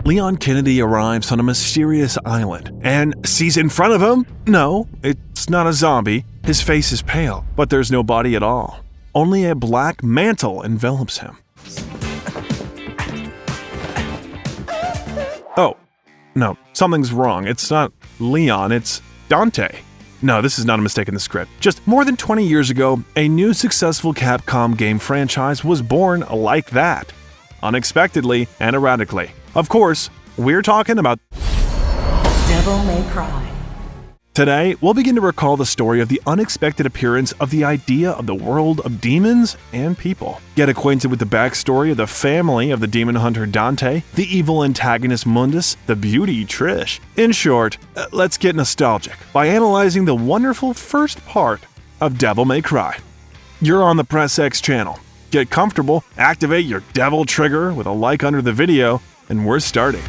Leon Kennedy arrives on a mysterious island and sees in front of him, no, it's not a zombie. His face is pale, but there's no body at all. Only a black mantle envelops him. Oh, no, something's wrong. It's not Leon, it's Dante. No, this is not a mistake in the script. Just more than 20 years ago, a new successful Capcom game franchise was born like that. Unexpectedly and erratically. Of course, we're talking about Devil May Cry. Today, we'll begin to recall the story of the unexpected appearance of the idea of the world of demons and people. Get acquainted with the backstory of the family of the demon hunter Dante, the evil antagonist Mundus, the beauty Trish. In short, let's get nostalgic by analyzing the wonderful first part of Devil May Cry. You're on the PressX channel. Get comfortable, activate your devil trigger with a like under the video, and we're starting.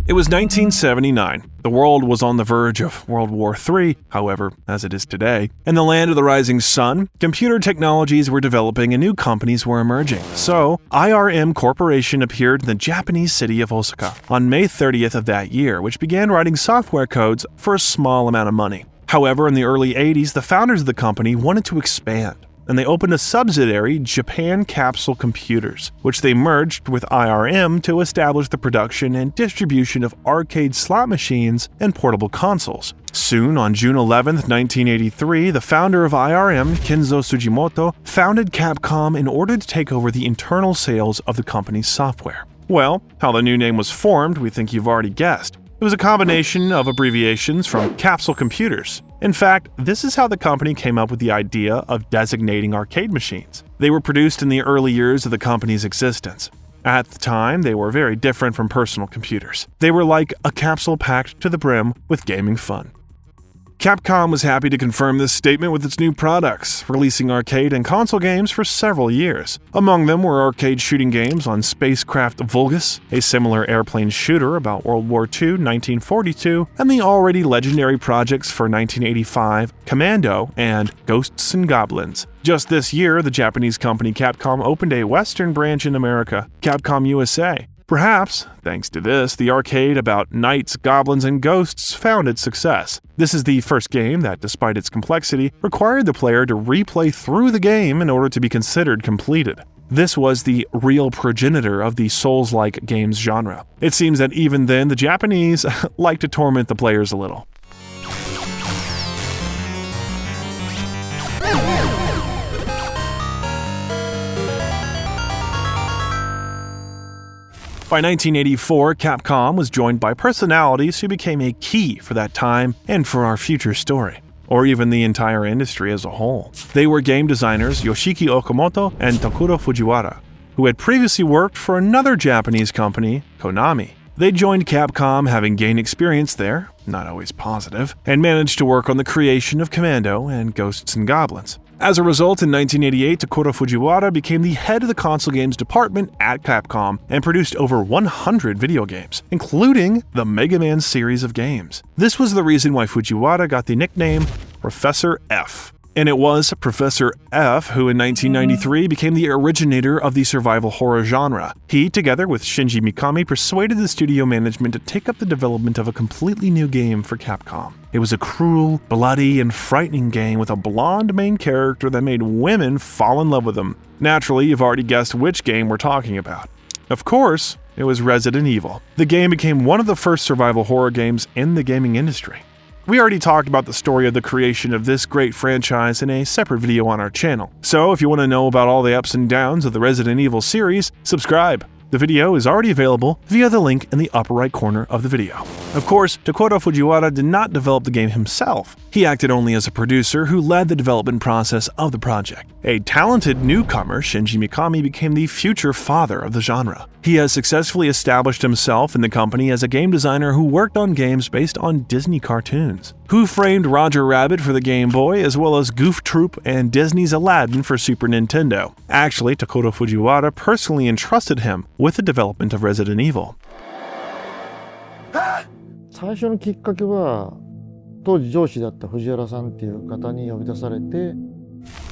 It was 1979. The world was on the verge of World War III, however, as it is today. In the land of the rising sun, computer technologies were developing and new companies were emerging. So, IRM Corporation appeared in the Japanese city of Osaka on May 30th of that year, which began writing software codes for a small amount of money. However, in the early 80s, the founders of the company wanted to expand, and they opened a subsidiary, Japan Capsule Computers, which they merged with IRM to establish the production and distribution of arcade slot machines and portable consoles. Soon, on June 11, 1983, the founder of IRM, Kenzo Sugimoto, founded Capcom in order to take over the internal sales of the company's software. Well, how the new name was formed, we think you've already guessed. It was a combination of abbreviations from Capsule Computers. In fact, this is how the company came up with the idea of designating arcade machines. They were produced in the early years of the company's existence. At the time, they were very different from personal computers. They were like a capsule packed to the brim with gaming fun. Capcom was happy to confirm this statement with its new products, releasing arcade and console games for several years. Among them were arcade shooting games on spacecraft Vulgus, a similar airplane shooter about World War II, 1942, and the already legendary projects for 1985, Commando and Ghosts and Goblins. Just this year, the Japanese company Capcom opened a Western branch in America, Capcom USA. Perhaps, thanks to this, the arcade about knights, goblins, and ghosts found its success. This is the first game that, despite its complexity, required the player to replay through the game in order to be considered completed. This was the real progenitor of the Souls-like games genre. It seems that even then, the Japanese like to torment the players a little. By 1984, Capcom was joined by personalities who became a key for that time and for our future story, or even the entire industry as a whole. They were game designers Yoshiki Okamoto and Takuro Fujiwara, who had previously worked for another Japanese company, Konami. They joined Capcom having gained experience there, not always positive, and managed to work on the creation of Commando and Ghosts and Goblins. As a result, in 1988, Takuro Fujiwara became the head of the console games department at Capcom and produced over 100 video games, including the Mega Man series of games. This was the reason why Fujiwara got the nickname Professor F. And it was Professor F who in 1993 became the originator of the survival horror genre. He, together with Shinji Mikami, persuaded the studio management to take up the development of a completely new game for Capcom. It was a cruel, bloody, and frightening game with a blonde main character that made women fall in love with him. Naturally, you've already guessed which game we're talking about. Of course, it was Resident Evil. The game became one of the first survival horror games in the gaming industry. We already talked about the story of the creation of this great franchise in a separate video on our channel, so if you want to know about all the ups and downs of the Resident Evil series, subscribe. The video is already available via the link in the upper right corner of the video. Of course, Takuro Fujiwara did not develop the game himself. He acted only as a producer who led the development process of the project. A talented newcomer, Shinji Mikami, became the future father of the genre. He has successfully established himself in the company as a game designer who worked on games based on Disney cartoons. Who Framed Roger Rabbit for the Game Boy, as well as Goof Troop and Disney's Aladdin for Super Nintendo. Actually, Takuro Fujiwara personally entrusted him with the development of Resident Evil. 最初のきっかけは当時上司だった藤原さんっていう方に呼び出されて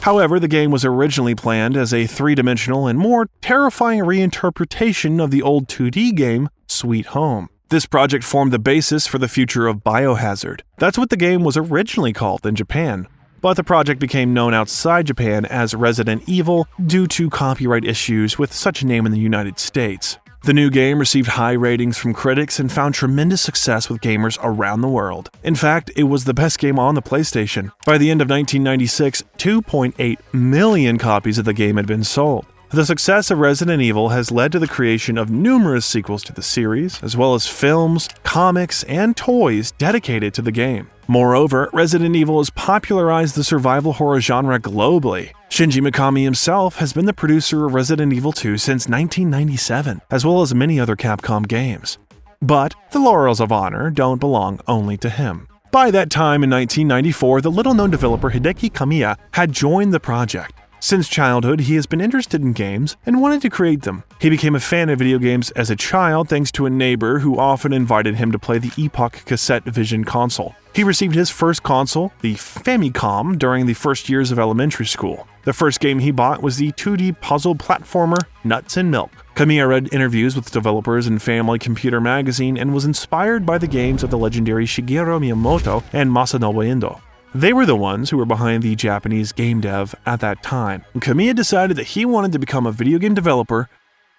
However, the game was originally planned as a three-dimensional and more terrifying reinterpretation of the old 2D game, Sweet Home. This project formed the basis for the future of Biohazard. That's what the game was originally called in Japan. But the project became known outside Japan as Resident Evil due to copyright issues with such a name in the United States. The new game received high ratings from critics and found tremendous success with gamers around the world. In fact, it was the best game on the PlayStation. By the end of 1996, 2.8 million copies of the game had been sold. The success of Resident Evil has led to the creation of numerous sequels to the series, as well as films, comics, and toys dedicated to the game. Moreover, Resident Evil has popularized the survival horror genre globally. Shinji Mikami himself has been the producer of Resident Evil 2 since 1997, as well as many other Capcom games. But the laurels of honor don't belong only to him. By that time in 1994, the little-known developer Hideki Kamiya had joined the project. Since childhood, he has been interested in games and wanted to create them. He became a fan of video games as a child thanks to a neighbor who often invited him to play the Epoch Cassette Vision console. He received his first console, the Famicom, during the first years of elementary school. The first game he bought was the 2D puzzle platformer Nuts and Milk. Kamiya read interviews with developers in Family Computer magazine and was inspired by the games of the legendary Shigeru Miyamoto and Masanobu Endo. They were the ones who were behind the Japanese game dev at that time. Kamiya decided that he wanted to become a video game developer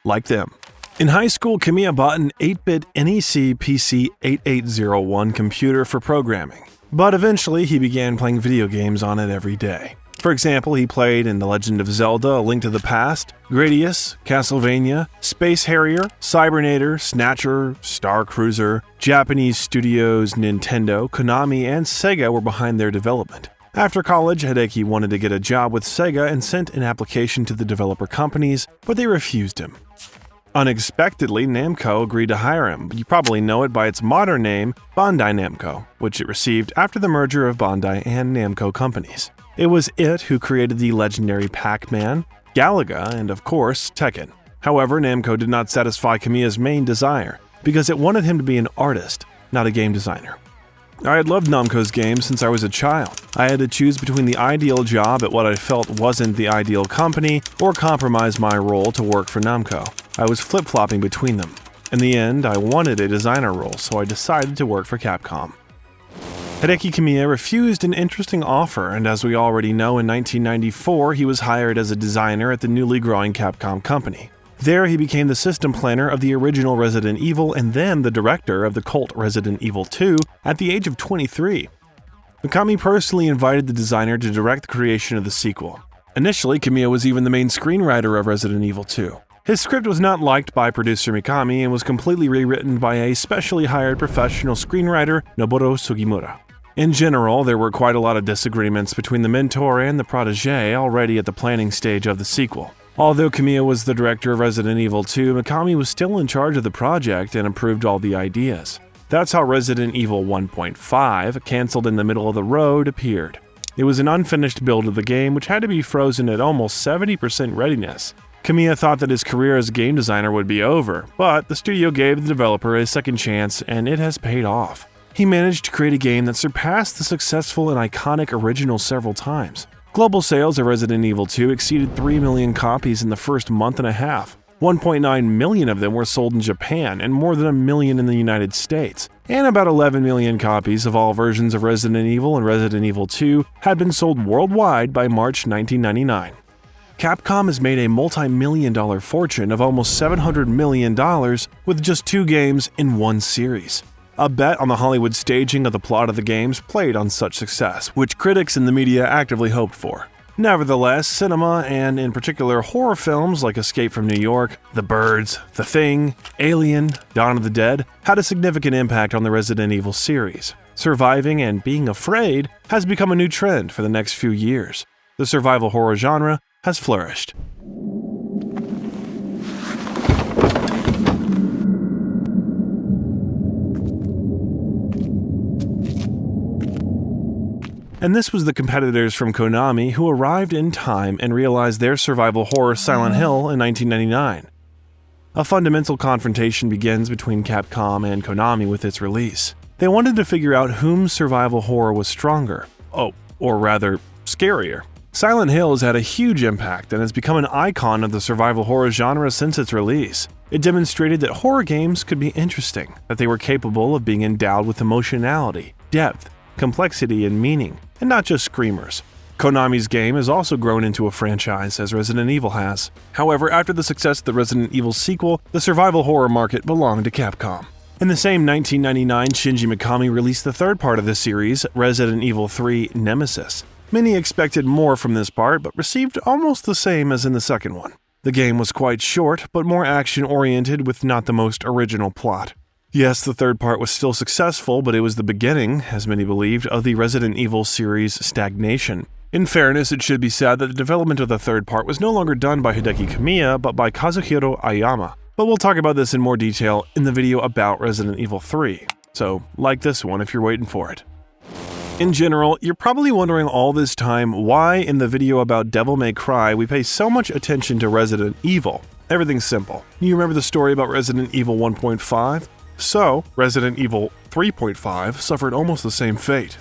like them. In high school, Kamiya bought an 8-bit NEC PC 8801 computer for programming, but eventually he began playing video games on it every day. For example, he played in The Legend of Zelda: A Link to the Past, Gradius, Castlevania, Space Harrier, Cybernator, Snatcher, Star Cruiser. Japanese studios Nintendo, Konami, and Sega were behind their development. After college, Hideki wanted to get a job with Sega and sent an application to the developer companies, but they refused him. Unexpectedly, Namco agreed to hire him. You probably know it by its modern name, Bandai Namco, which it received after the merger of Bandai and Namco companies. It was it who created the legendary Pac-Man, Galaga, and of course, Tekken. However, Namco did not satisfy Kamiya's main desire, because it wanted him to be an artist, not a game designer. I had loved Namco's games since I was a child. I had to choose between the ideal job at what I felt wasn't the ideal company, or compromise my role to work for Namco. I was flip-flopping between them. In the end, I wanted a designer role, so I decided to work for Capcom. Hideki Kamiya refused an interesting offer, and as we already know, in 1994 he was hired as a designer at the newly growing Capcom company. There he became the system planner of the original Resident Evil and then the director of the cult Resident Evil 2 at the age of 23. Mikami personally invited the designer to direct the creation of the sequel. Initially, Kamiya was even the main screenwriter of Resident Evil 2. His script was not liked by producer Mikami and was completely rewritten by a specially hired professional screenwriter, Noboru Sugimura. In general, there were quite a lot of disagreements between the mentor and the protege already at the planning stage of the sequel. Although Kamiya was the director of Resident Evil 2, Mikami was still in charge of the project and approved all the ideas. That's how Resident Evil 1.5, cancelled in the middle of the road, appeared. It was an unfinished build of the game which had to be frozen at almost 70% readiness. Kamiya thought that his career as a game designer would be over, but the studio gave the developer a second chance and it has paid off. He managed to create a game that surpassed the successful and iconic original several times. Global sales of Resident Evil 2 exceeded 3 million copies in the first month and a half. 1.9 million of them were sold in Japan and more than 1 million in the United States. And about 11 million copies of all versions of Resident Evil and Resident Evil 2 had been sold worldwide by March 1999. Capcom has made a multi-million-dollar fortune of almost $700 million with just 2 games in one series. A bet on the Hollywood staging of the plot of the games played on such success, which critics and the media actively hoped for. Nevertheless, cinema, and in particular horror films like Escape from New York, The Birds, The Thing, Alien, Dawn of the Dead, had a significant impact on the Resident Evil series. Surviving and being afraid has become a new trend for the next few years. The survival horror genre has flourished. And this was the competitors from Konami who arrived in time and realized their survival horror Silent Hill in 1999. A fundamental confrontation begins between Capcom and Konami with its release. They wanted to figure out whose survival horror was stronger. Or rather, scarier. Silent Hill has had a huge impact and has become an icon of the survival horror genre since its release. It demonstrated that horror games could be interesting, that they were capable of being endowed with emotionality, depth, complexity, and meaning, and not just screamers. Konami's game has also grown into a franchise, as Resident Evil has. However, after the success of the Resident Evil sequel, the survival horror market belonged to Capcom. In the same 1999, Shinji Mikami released the third part of the series, Resident Evil 3 Nemesis. Many expected more from this part, but received almost the same as in the second one. The game was quite short, but more action-oriented with not the most original plot. Yes, the third part was still successful, but it was the beginning, as many believed, of the Resident Evil series' stagnation. In fairness, it should be said that the development of the third part was no longer done by Hideki Kamiya, but by Kazuhiro Aoyama. But we'll talk about this in more detail in the video about Resident Evil 3, so like this one if you're waiting for it. In general, you're probably wondering all this time why in the video about Devil May Cry we pay so much attention to Resident Evil. Everything's simple. You remember the story about Resident Evil 1.5? So, Resident Evil 3.5 suffered almost the same fate.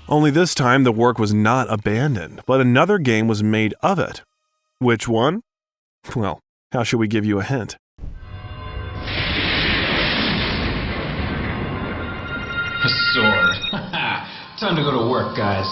Only this time the work was not abandoned, but another game was made of it. Which one? Well, how should we give you a hint? A sword. Time to go to work, guys.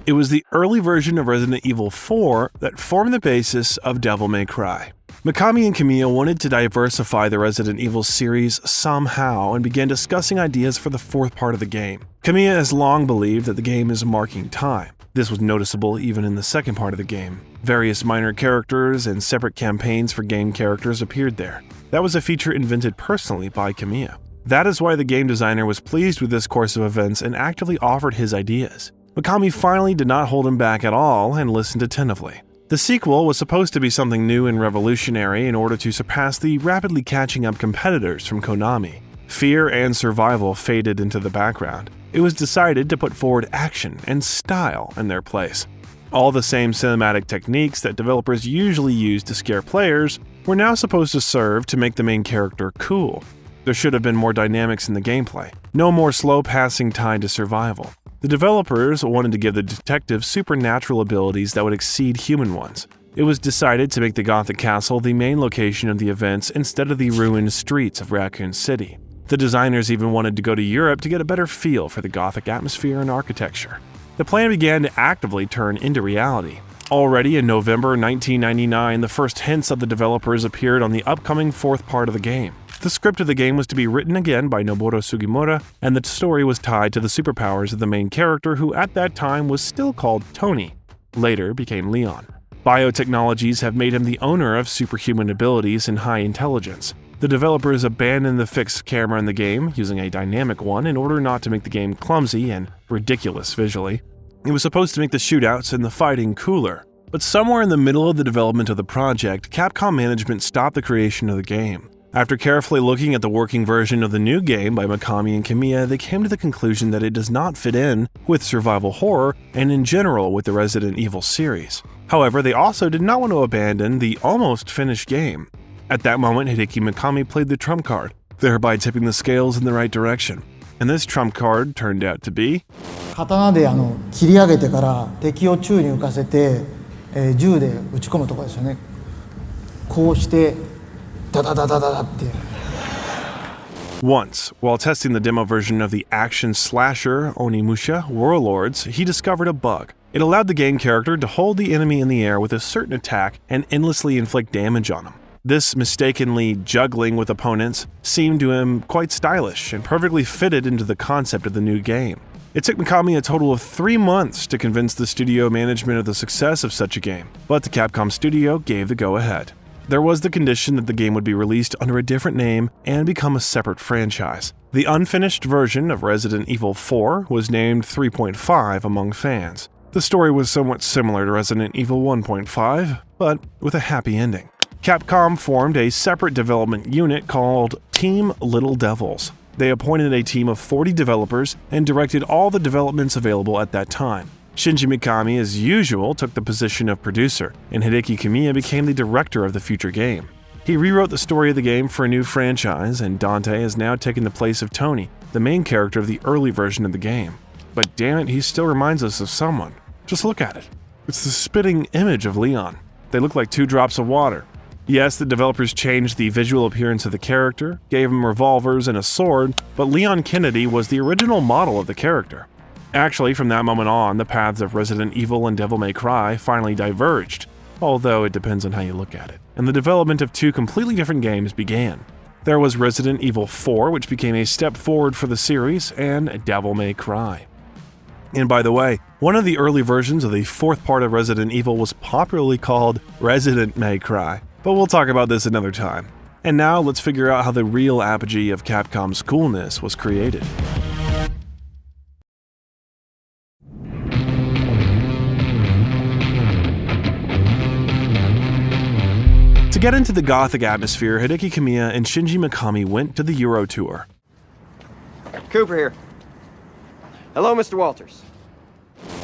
It was the early version of Resident Evil 4 that formed the basis of Devil May Cry. Mikami and Kamiya wanted to diversify the Resident Evil series somehow and began discussing ideas for the fourth part of the game. Kamiya has long believed that the game is marking time. This was noticeable even in the second part of the game. Various minor characters and separate campaigns for game characters appeared there. That was a feature invented personally by Kamiya. That is why the game designer was pleased with this course of events and actively offered his ideas. Mikami finally did not hold him back at all and listened attentively. The sequel was supposed to be something new and revolutionary in order to surpass the rapidly catching up competitors from Konami. Fear and survival faded into the background. It was decided to put forward action and style in their place. All the same cinematic techniques that developers usually use to scare players were now supposed to serve to make the main character cool. There should have been more dynamics in the gameplay, no more slow passing tied to survival. The developers wanted to give the detective supernatural abilities that would exceed human ones. It was decided to make the Gothic castle the main location of the events instead of the ruined streets of Raccoon City. The designers even wanted to go to Europe to get a better feel for the Gothic atmosphere and architecture. The plan began to actively turn into reality. Already in November 1999, the first hints of the developers appeared on the upcoming fourth part of the game. The script of the game was to be written again by Noboru Sugimura, and the story was tied to the superpowers of the main character, who at that time was still called Tony, later became Leon. Biotechnologies have made him the owner of superhuman abilities and high intelligence. The developers abandoned the fixed camera in the game, using a dynamic one in order not to make the game clumsy and ridiculous visually. It was supposed to make the shootouts and the fighting cooler, but somewhere in the middle of the development of the project, Capcom management stopped the creation of the game. After carefully looking at the working version of the new game by Mikami and Kamiya, they came to the conclusion that it does not fit in with survival horror and in general with the Resident Evil series. However, they also did not want to abandon the almost finished game. At that moment, Hideki Mikami played the trump card, thereby tipping the scales in the right direction. And this trump card turned out to be 刀で切り上げてから敵を宙に浮かせて、銃で撃ち込むところですよね。こうしてダダダダダダって。 Once, while testing the demo version of the action slasher Onimusha Warlords, he discovered a bug. It allowed the game character to hold the enemy in the air with a certain attack and endlessly inflict damage on him. This mistakenly juggling with opponents seemed to him quite stylish and perfectly fitted into the concept of the new game. It took Mikami a total of 3 months to convince the studio management of the success of such a game, but the Capcom studio gave the go-ahead. There was the condition that the game would be released under a different name and become a separate franchise. The unfinished version of Resident Evil 4 was named 3.5 among fans. The story was somewhat similar to Resident Evil 1.5, but with a happy ending. Capcom formed a separate development unit called Team Little Devils. They appointed a team of 40 developers and directed all the developments available at that time. Shinji Mikami, as usual, took the position of producer, and Hideki Kamiya became the director of the future game. He rewrote the story of the game for a new franchise, and Dante has now taken the place of Tony, the main character of the early version of the game. but damn it, he still reminds us of someone. Just look at it. It's the spitting image of Leon. They look like two drops of water. Yes, the developers changed the visual appearance of the character, gave him revolvers and a sword, but Leon Kennedy was the original model of the character. Actually, from that moment on, the paths of Resident Evil and Devil May Cry finally diverged, although it depends on how you look at it, and the development of two completely different games began. There was Resident Evil 4, which became a step forward for the series, and Devil May Cry. And by the way, one of the early versions of the fourth part of Resident Evil was popularly called Resident May Cry, but we'll talk about this another time. And now let's figure out how the real apogee of Capcom's coolness was created. To get into the gothic atmosphere, Hideki Kamiya and Shinji Mikami went to the Euro Tour. Cooper here. Hello, Mr. Walters.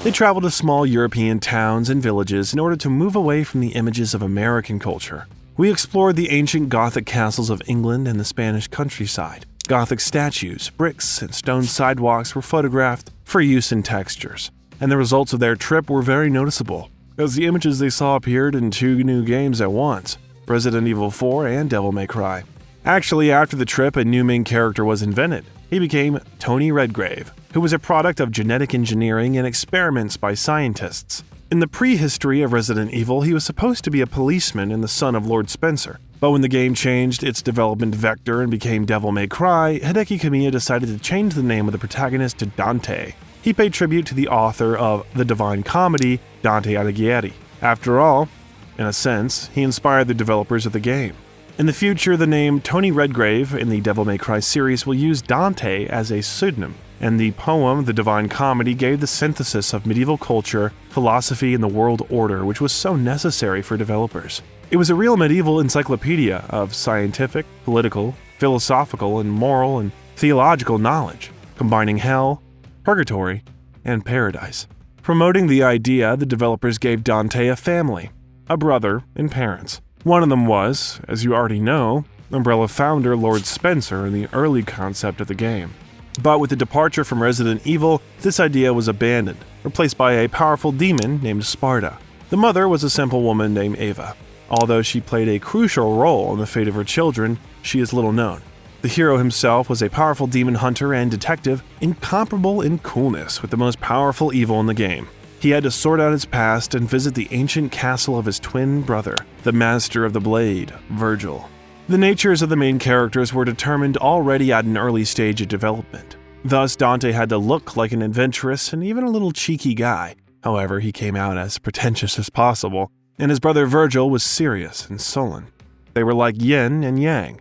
They traveled to small European towns and villages in order to move away from the images of American culture. We explored the ancient Gothic castles of England and the Spanish countryside. Gothic statues, bricks, and stone sidewalks were photographed for use in textures, and the results of their trip were very noticeable, as the images they saw appeared in two new games at once, Resident Evil 4 and Devil May Cry. Actually, after the trip, a new main character was invented. He became Tony Redgrave, who was a product of genetic engineering and experiments by scientists. In the prehistory of Resident Evil, he was supposed to be a policeman and the son of Lord Spencer, but when the game changed its development vector and became Devil May Cry, Hideki Kamiya decided to change the name of the protagonist to Dante. He paid tribute to the author of the Divine Comedy, Dante Alighieri. After all, in a sense, he inspired the developers of the game. In the future, the name Tony Redgrave in the Devil May Cry series will use Dante as a pseudonym, and the poem The Divine Comedy gave the synthesis of medieval culture, philosophy, and the world order, which was so necessary for developers. It was a real medieval encyclopedia of scientific, political, philosophical, and moral and theological knowledge, combining hell, purgatory, and paradise. Promoting the idea, the developers gave Dante a family, a brother, and parents. One of them was, as you already know, Umbrella founder Lord Spencer in the early concept of the game. But with the departure from Resident Evil, this idea was abandoned, replaced by a powerful demon named Sparta. The mother was a simple woman named Ava. Although she played a crucial role in the fate of her children, she is little known. The hero himself was a powerful demon hunter and detective, incomparable in coolness with the most powerful evil in the game. He had to sort out his past and visit the ancient castle of his twin brother, the Master of the Blade, Vergil. The natures of the main characters were determined already at an early stage of development. Thus, Dante had to look like an adventurous and even a little cheeky guy. However, he came out as pretentious as possible, and his brother Vergil was serious and sullen. They were like yin and yang.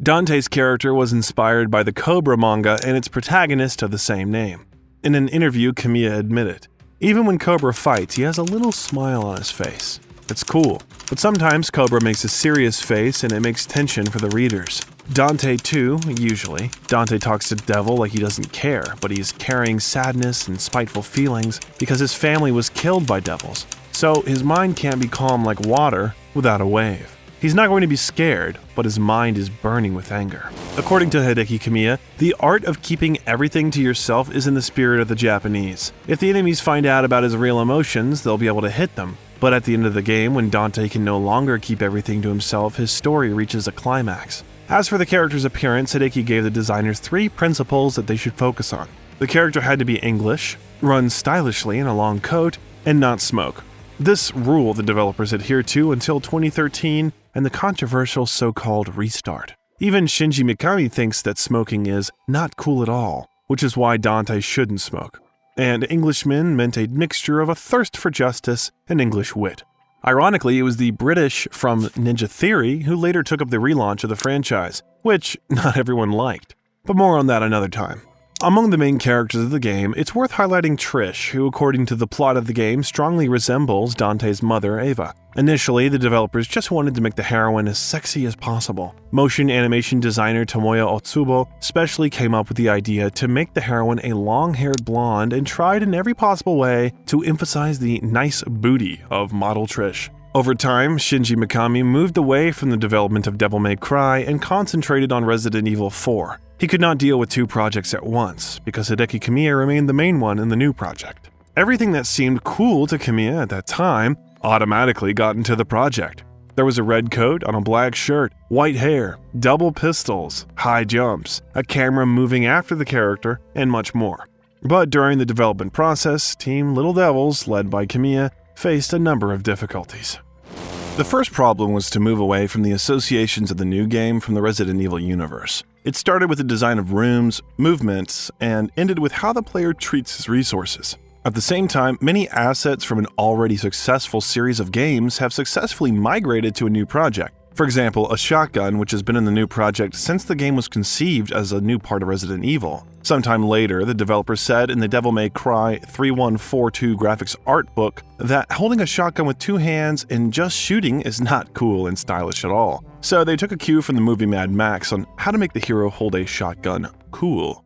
Dante's character was inspired by the Cobra manga and its protagonist of the same name. In an interview, Kamiya admitted, "Even when Cobra fights, he has a little smile on his face. It's cool, but sometimes Cobra makes a serious face and it makes tension for the readers. Dante too, usually. Dante talks to Devil like he doesn't care, but he's carrying sadness and spiteful feelings because his family was killed by devils. So his mind can't be calm like water without a wave. He's not going to be scared, but his mind is burning with anger." According to Hideki Kamiya, the art of keeping everything to yourself is in the spirit of the Japanese. If the enemies find out about his real emotions, they'll be able to hit them. But at the end of the game, when Dante can no longer keep everything to himself, his story reaches a climax. As for the character's appearance, Hideki gave the designers 3 principles that they should focus on. The character had to be English, run stylishly in a long coat, and not smoke. This rule the developers adhered to until 2013 and the controversial so-called restart. Even Shinji Mikami thinks that smoking is not cool at all, which is why Dante shouldn't smoke. And Englishmen meant a mixture of a thirst for justice and English wit. Ironically, it was the British from Ninja Theory who later took up the relaunch of the franchise, which not everyone liked. But more on that another time. Among the main characters of the game, it's worth highlighting Trish, who according to the plot of the game strongly resembles Dante's mother, Ava. Initially, the developers just wanted to make the heroine as sexy as possible. Motion animation designer Tomoya Otsubo specially came up with the idea to make the heroine a long-haired blonde and tried in every possible way to emphasize the nice booty of model Trish. Over time, Shinji Mikami moved away from the development of Devil May Cry and concentrated on Resident Evil 4. He could not deal with two projects at once, because Hideki Kamiya remained the main one in the new project. Everything that seemed cool to Kamiya at that time automatically got into the project. There was a red coat on a black shirt, white hair, double pistols, high jumps, a camera moving after the character, and much more. But during the development process, Team Little Devils, led by Kamiya, faced a number of difficulties. The first problem was to move away from the associations of the new game from the Resident Evil universe. It started with the design of rooms, movements, and ended with how the player treats his resources. At the same time, many assets from an already successful series of games have successfully migrated to a new project. For example, a shotgun, which has been in the new project since the game was conceived as a new part of Resident Evil. Sometime later, the developer said in the Devil May Cry 3142 graphics art book that holding a shotgun with two hands and just shooting is not cool and stylish at all. So they took a cue from the movie Mad Max on how to make the hero hold a shotgun cool.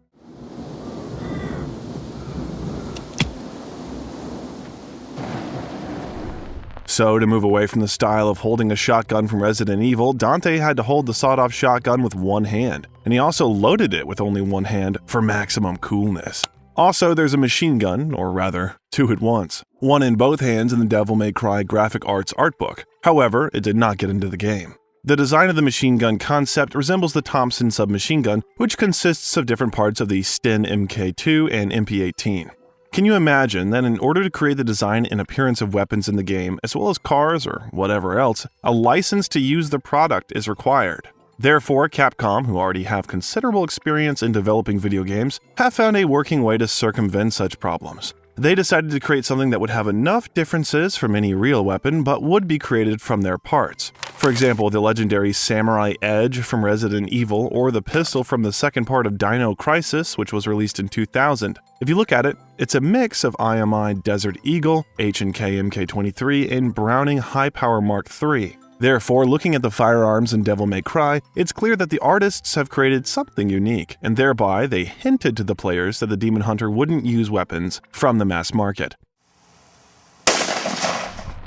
So, to move away from the style of holding a shotgun from Resident Evil, Dante had to hold the sawed-off shotgun with one hand, and he also loaded it with only one hand for maximum coolness. Also, there's a machine gun, or rather, two at once, one in both hands in the Devil May Cry graphic arts art book. However, it did not get into the game. The design of the machine gun concept resembles the Thompson submachine gun, which consists of different parts of the Sten MK2 and MP18. Can you imagine that in order to create the design and appearance of weapons in the game, as well as cars or whatever else, a license to use the product is required? Therefore, Capcom, who already have considerable experience in developing video games, have found a working way to circumvent such problems. They decided to create something that would have enough differences from any real weapon, but would be created from their parts. For example, the legendary Samurai Edge from Resident Evil, or the pistol from the second part of Dino Crisis, which was released in 2000. If you look at it, it's a mix of IMI Desert Eagle, H&K MK23, and Browning High Power Mark III. Therefore, looking at the firearms in Devil May Cry, it's clear that the artists have created something unique, and thereby they hinted to the players that the Demon Hunter wouldn't use weapons from the mass market.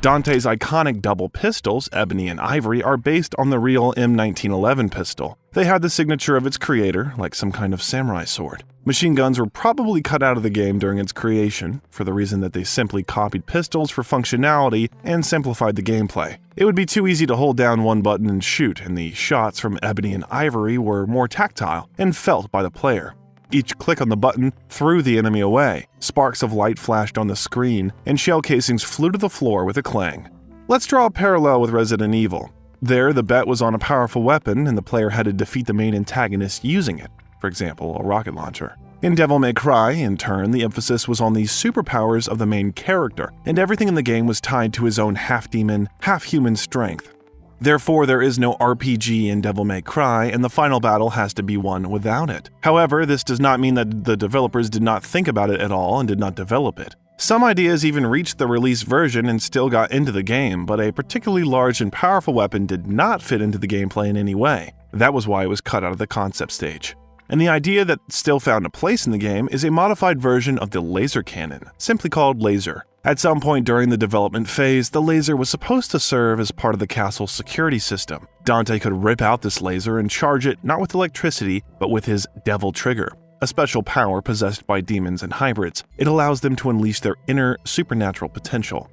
Dante's iconic double pistols, Ebony and Ivory, are based on the real M1911 pistol. They had the signature of its creator, like some kind of samurai sword. Machine guns were probably cut out of the game during its creation, for the reason that they simply copied pistols for functionality and simplified the gameplay. It would be too easy to hold down one button and shoot, and the shots from Ebony and Ivory were more tactile and felt by the player. Each click on the button threw the enemy away, sparks of light flashed on the screen, and shell casings flew to the floor with a clang. Let's draw a parallel with Resident Evil. There, the bet was on a powerful weapon, and the player had to defeat the main antagonist using it, for example, a rocket launcher. In Devil May Cry, in turn, the emphasis was on the superpowers of the main character, and everything in the game was tied to his own half-demon, half-human strength. Therefore, there is no RPG in Devil May Cry, and the final battle has to be won without it. However, this does not mean that the developers did not think about it at all and did not develop it. Some ideas even reached the release version and still got into the game, but a particularly large and powerful weapon did not fit into the gameplay in any way. That was why it was cut out of the concept stage. And the idea that still found a place in the game is a modified version of the laser cannon, simply called Laser. At some point during the development phase, the laser was supposed to serve as part of the castle's security system. Dante could rip out this laser and charge it not with electricity, but with his Devil Trigger, a special power possessed by demons and hybrids. It allows them to unleash their inner supernatural potential.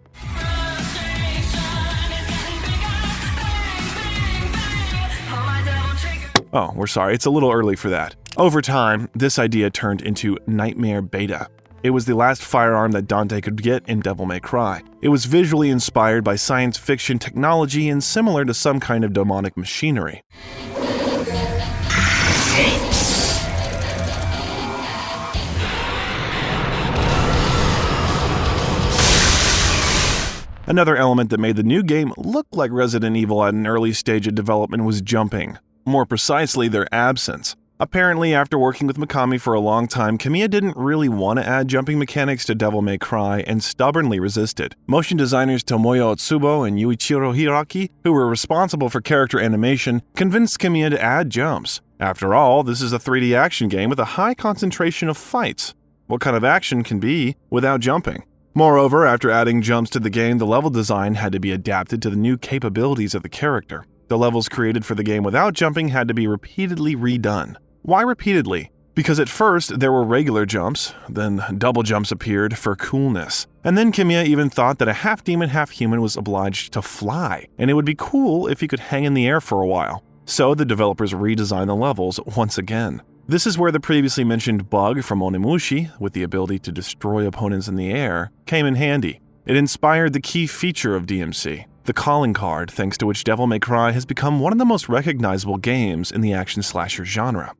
Oh, we're sorry, it's a little early for that. Over time, this idea turned into Nightmare Beta. It was the last firearm that Dante could get in Devil May Cry. It was visually inspired by science fiction technology and similar to some kind of demonic machinery. Another element that made the new game look like Resident Evil at an early stage of development was jumping. More precisely, their absence. Apparently, after working with Mikami for a long time, Kamiya didn't really want to add jumping mechanics to Devil May Cry and stubbornly resisted. Motion designers Tomoyo Otsubo and Yuichiro Hiraki, who were responsible for character animation, convinced Kamiya to add jumps. After all, this is a 3D action game with a high concentration of fights. What kind of action can be without jumping? Moreover, after adding jumps to the game, the level design had to be adapted to the new capabilities of the character. The levels created for the game without jumping had to be repeatedly redone. Why repeatedly? Because at first there were regular jumps, then double jumps appeared for coolness. And then Kamiya even thought that a half-demon, half-human was obliged to fly, and it would be cool if he could hang in the air for a while. So the developers redesigned the levels once again. This is where the previously mentioned bug from Onimushi, with the ability to destroy opponents in the air, came in handy. It inspired the key feature of DMC, the calling card, thanks to which Devil May Cry has become one of the most recognizable games in the action slasher genre.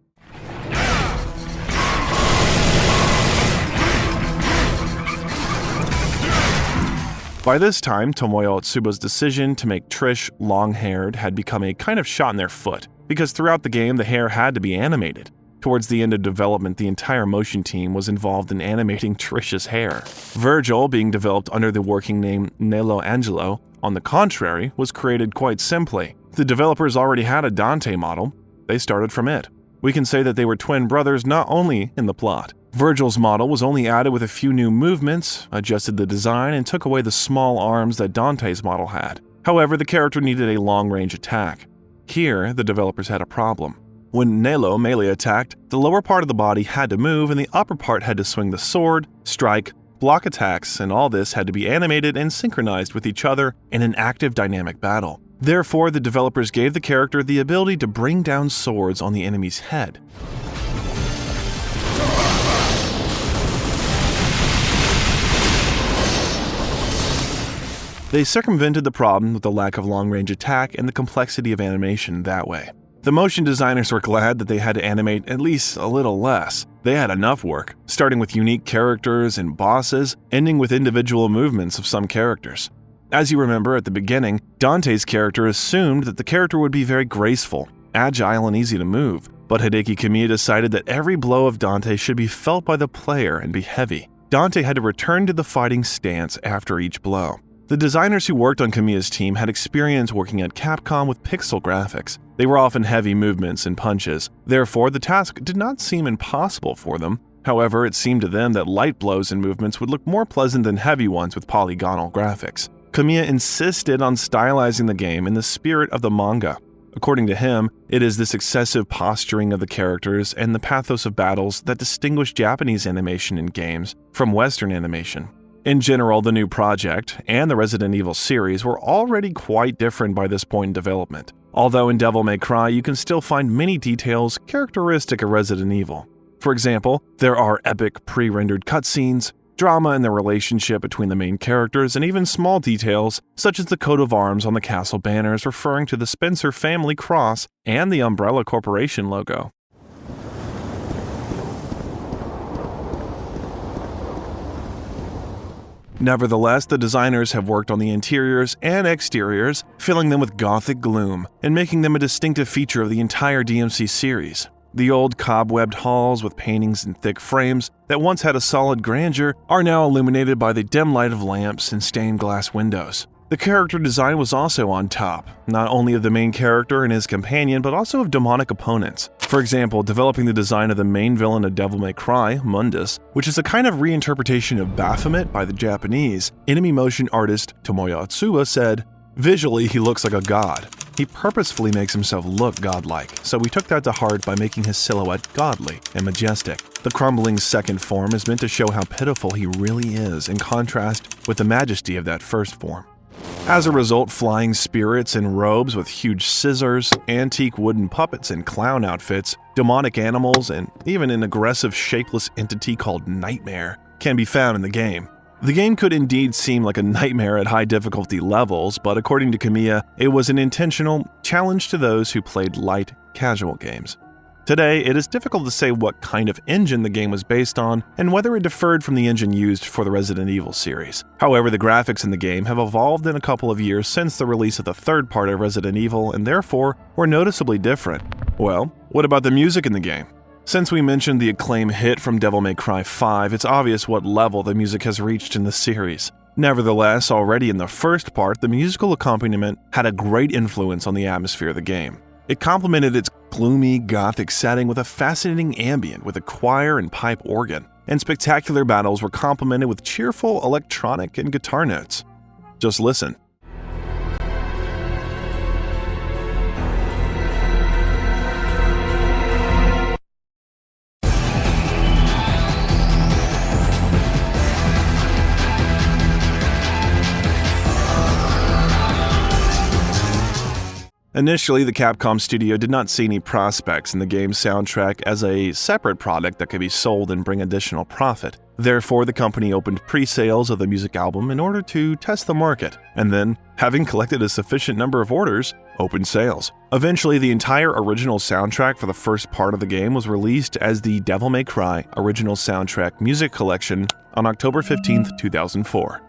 By this time, Tomoyo Otsuba's decision to make Trish long-haired had become a kind of shot in their foot, because throughout the game the hair had to be animated. Towards the end of development, the entire motion team was involved in animating Trish's hair. Vergil, being developed under the working name Nero Angelo, on the contrary, was created quite simply. The developers already had a Dante model. They started from it. We can say that they were twin brothers not only in the plot. Vergil's model was only added with a few new movements, adjusted the design, and took away the small arms that Dante's model had. However, the character needed a long-range attack. Here, the developers had a problem. When Nero melee attacked, the lower part of the body had to move and the upper part had to swing the sword, strike, block attacks, and all this had to be animated and synchronized with each other in an active dynamic battle. Therefore, the developers gave the character the ability to bring down swords on the enemy's head. They circumvented the problem with the lack of long-range attack and the complexity of animation that way. The motion designers were glad that they had to animate at least a little less. They had enough work, starting with unique characters and bosses, ending with individual movements of some characters. As you remember at the beginning, Dante's character assumed that the character would be very graceful, agile, and easy to move, but Hideki Kamiya decided that every blow of Dante should be felt by the player and be heavy. Dante had to return to the fighting stance after each blow. The designers who worked on Kamiya's team had experience working at Capcom with pixel graphics. They were often heavy movements and punches. Therefore, the task did not seem impossible for them. However, it seemed to them that light blows and movements would look more pleasant than heavy ones with polygonal graphics. Kamiya insisted on stylizing the game in the spirit of the manga. According to him, it is this excessive posturing of the characters and the pathos of battles that distinguish Japanese animation in games from Western animation. In general, the new project and the Resident Evil series were already quite different by this point in development, although in Devil May Cry you can still find many details characteristic of Resident Evil. For example, there are epic pre-rendered cutscenes, drama in the relationship between the main characters, and even small details such as the coat of arms on the castle banners referring to the Spencer family cross and the Umbrella Corporation logo. Nevertheless, the designers have worked on the interiors and exteriors, filling them with gothic gloom and making them a distinctive feature of the entire DMC series. The old cobwebbed halls with paintings and thick frames that once had a solid grandeur are now illuminated by the dim light of lamps and stained glass windows. The character design was also on top, not only of the main character and his companion, but also of demonic opponents. For example, developing the design of the main villain of Devil May Cry, Mundus, which is a kind of reinterpretation of Baphomet by the Japanese, enemy motion artist Tomoyo Otsuba said, "Visually, he looks like a god. He purposefully makes himself look godlike, so we took that to heart by making his silhouette godly and majestic. The crumbling second form is meant to show how pitiful he really is in contrast with the majesty of that first form." As a result, flying spirits in robes with huge scissors, antique wooden puppets in clown outfits, demonic animals, and even an aggressive shapeless entity called Nightmare can be found in the game. The game could indeed seem like a nightmare at high difficulty levels, but according to Kamiya, it was an intentional challenge to those who played light, casual games. Today, it is difficult to say what kind of engine the game was based on and whether it differed from the engine used for the Resident Evil series. However, the graphics in the game have evolved in a couple of years since the release of the third part of Resident Evil and therefore were noticeably different. Well, what about the music in the game? Since we mentioned the acclaim hit from Devil May Cry 5, it's obvious what level the music has reached in the series. Nevertheless, already in the first part, the musical accompaniment had a great influence on the atmosphere of the game. It complemented its gloomy, gothic setting with a fascinating ambient with a choir and pipe organ, and spectacular battles were complemented with cheerful electronic and guitar notes. Just listen. Initially, the Capcom studio did not see any prospects in the game's soundtrack as a separate product that could be sold and bring additional profit. Therefore, the company opened pre-sales of the music album in order to test the market, and then, having collected a sufficient number of orders, opened sales. Eventually, the entire original soundtrack for the first part of the game was released as the Devil May Cry Original Soundtrack Music Collection on October 15, 2004.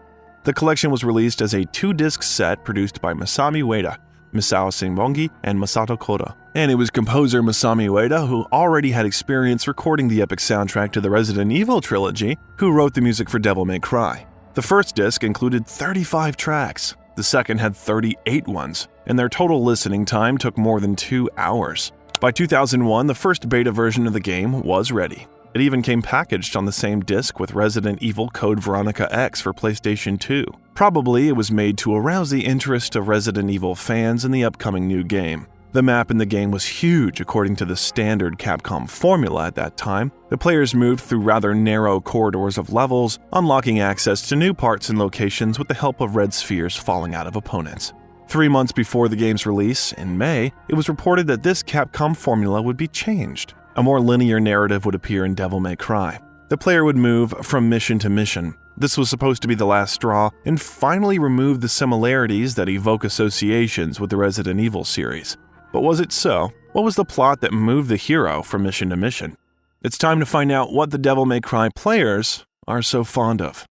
The collection was released as a 2-disc set produced by Masami Ueda, Misao Senbongi, and Masato Koda. And it was composer Masami Ueda, who already had experience recording the epic soundtrack to the Resident Evil trilogy, who wrote the music for Devil May Cry. The first disc included 35 tracks, the second had 38 ones, and their total listening time took more than 2 hours. By 2001, the first beta version of the game was ready. It even came packaged on the same disc with Resident Evil Code Veronica X for PlayStation 2. Probably it was made to arouse the interest of Resident Evil fans in the upcoming new game. The map in the game was huge according to the standard Capcom formula at that time. The players moved through rather narrow corridors of levels, unlocking access to new parts and locations with the help of red spheres falling out of opponents. 3 months before the game's release, in May, it was reported that this Capcom formula would be changed. A more linear narrative would appear in Devil May Cry. The player would move from mission to mission. This was supposed to be the last straw and finally remove the similarities that evoke associations with the Resident Evil series. But was it so? What was the plot that moved the hero from mission to mission? It's time to find out what the Devil May Cry players are so fond of.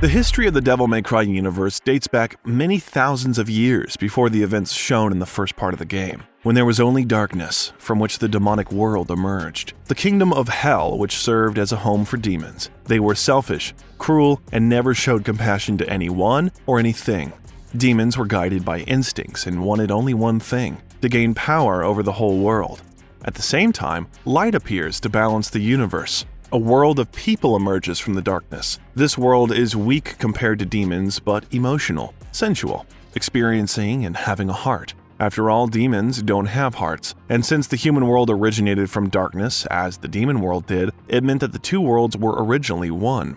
The history of the Devil May Cry universe dates back many thousands of years before the events shown in the first part of the game, when there was only darkness from which the demonic world emerged. The kingdom of hell, which served as a home for demons. They were selfish, cruel, and never showed compassion to anyone or anything. Demons were guided by instincts and wanted only one thing: to gain power over the whole world. At the same time, light appears to balance the universe. A world of people emerges from the darkness. This world is weak compared to demons, but emotional, sensual, experiencing and having a heart. After all, demons don't have hearts, and since the human world originated from darkness, as the demon world did, it meant that the two worlds were originally one.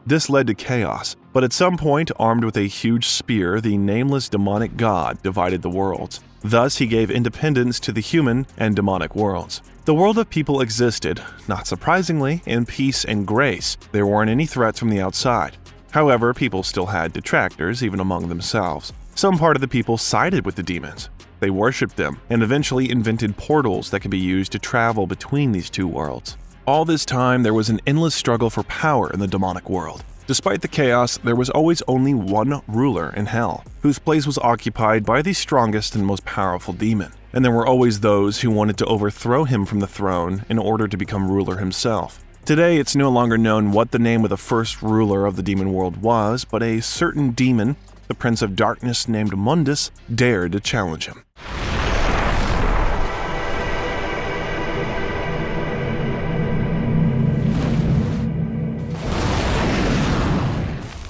This led to chaos, but at some point, armed with a huge spear, the nameless demonic god divided the worlds. Thus, he gave independence to the human and demonic worlds. The world of people existed, not surprisingly, in peace and grace. There weren't any threats from the outside. However, people still had detractors, even among themselves. Some part of the people sided with the demons. They worshipped them, and eventually invented portals that could be used to travel between these two worlds. All this time, there was an endless struggle for power in the demonic world. Despite the chaos, there was always only one ruler in hell, whose place was occupied by the strongest and most powerful demon. And there were always those who wanted to overthrow him from the throne in order to become ruler himself. Today, it's no longer known what the name of the first ruler of the demon world was, but a certain demon, the Prince of Darkness named Mundus, dared to challenge him.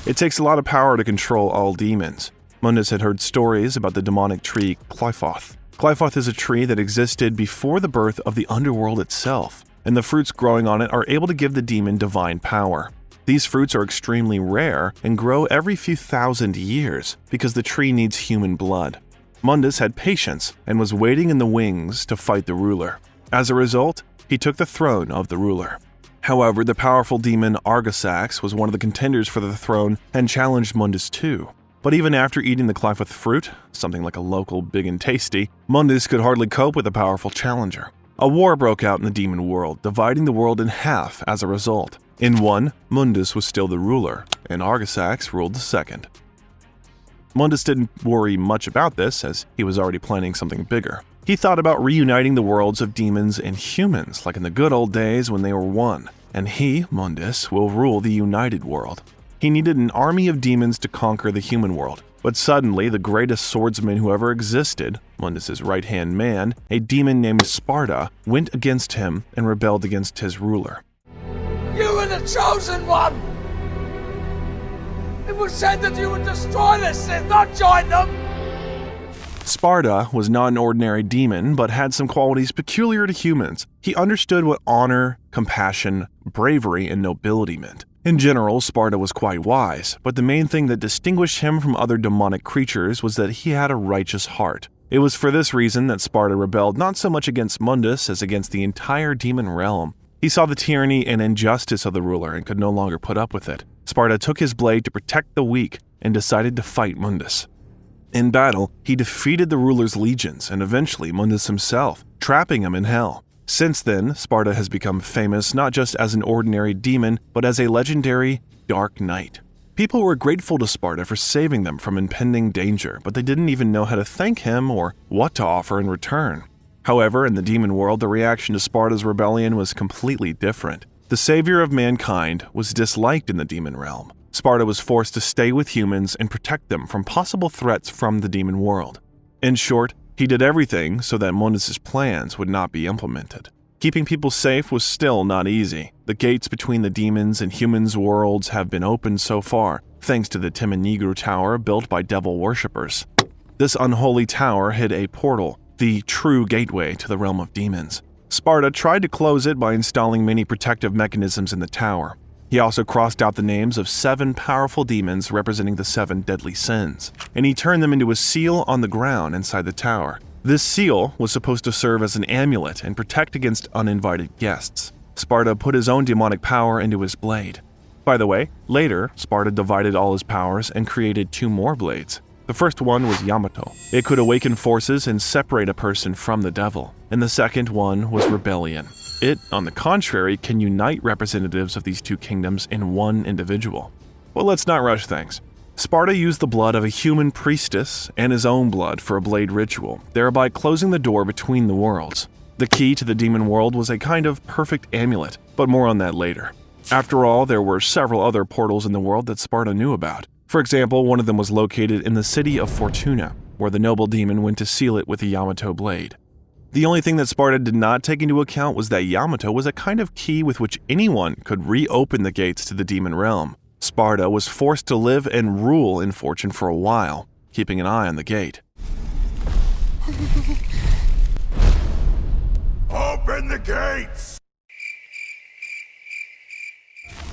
It takes a lot of power to control all demons. Mundus had heard stories about the demonic tree Qlipoth. Qlipoth is a tree that existed before the birth of the underworld itself, and the fruits growing on it are able to give the demon divine power. These fruits are extremely rare and grow every few thousand years because the tree needs human blood. Mundus had patience and was waiting in the wings to fight the ruler. As a result, he took the throne of the ruler. However, the powerful demon Argosax was one of the contenders for the throne and challenged Mundus too. But even after eating the Qlipoth fruit, something like a local Big and Tasty, Mundus could hardly cope with a powerful challenger. A war broke out in the demon world, dividing the world in half as a result. In one, Mundus was still the ruler, and Argosax ruled the second. Mundus didn't worry much about this, as he was already planning something bigger. He thought about reuniting the worlds of demons and humans, like in the good old days when they were one, and he, Mundus, will rule the united world. He needed an army of demons to conquer the human world, but suddenly the greatest swordsman who ever existed, Mundus' right-hand man, a demon named Sparta, went against him and rebelled against his ruler. You were the chosen one! It was said that you would destroy the Sith, not join them! Sparta was not an ordinary demon, but had some qualities peculiar to humans. He understood what honor, compassion, bravery, and nobility meant. In general, Sparta was quite wise, but the main thing that distinguished him from other demonic creatures was that he had a righteous heart. It was for this reason that Sparta rebelled not so much against Mundus as against the entire demon realm. He saw the tyranny and injustice of the ruler and could no longer put up with it. Sparta took his blade to protect the weak and decided to fight Mundus. In battle, he defeated the ruler's legions and eventually Mundus himself, trapping him in hell. Since then, Sparta has become famous not just as an ordinary demon, but as a legendary Dark Knight. People were grateful to Sparta for saving them from impending danger, but they didn't even know how to thank him or what to offer in return. However, in the demon world, the reaction to Sparta's rebellion was completely different. The savior of mankind was disliked in the demon realm. Sparta was forced to stay with humans and protect them from possible threats from the demon world. In short, he did everything so that Mundus' plans would not be implemented. Keeping people safe was still not easy. The gates between the demons and humans' worlds have been opened so far, thanks to the Timanigru Tower built by devil worshippers. This unholy tower hid a portal, the true gateway to the realm of demons. Sparta tried to close it by installing many protective mechanisms in the tower. He also crossed out the names of 7 powerful demons representing the 7 deadly sins, and he turned them into a seal on the ground inside the tower. This seal was supposed to serve as an amulet and protect against uninvited guests. Sparta put his own demonic power into his blade. By the way, later, Sparta divided all his powers and created 2 more blades. The first one was Yamato. It could awaken forces and separate a person from the devil. And the second one was Rebellion. It, on the contrary, can unite representatives of these 2 kingdoms in one individual. Well, let's not rush things. Sparta used the blood of a human priestess and his own blood for a blade ritual, thereby closing the door between the worlds. The key to the demon world was a kind of perfect amulet, but more on that later. After all, there were several other portals in the world that Sparta knew about. For example, one of them was located in the city of Fortuna, where the noble demon went to seal it with the Yamato blade. The only thing that Sparta did not take into account was that Yamato was a kind of key with which anyone could reopen the gates to the demon realm. Sparta was forced to live and rule in Fortune for a while, keeping an eye on the gate. Open the gates!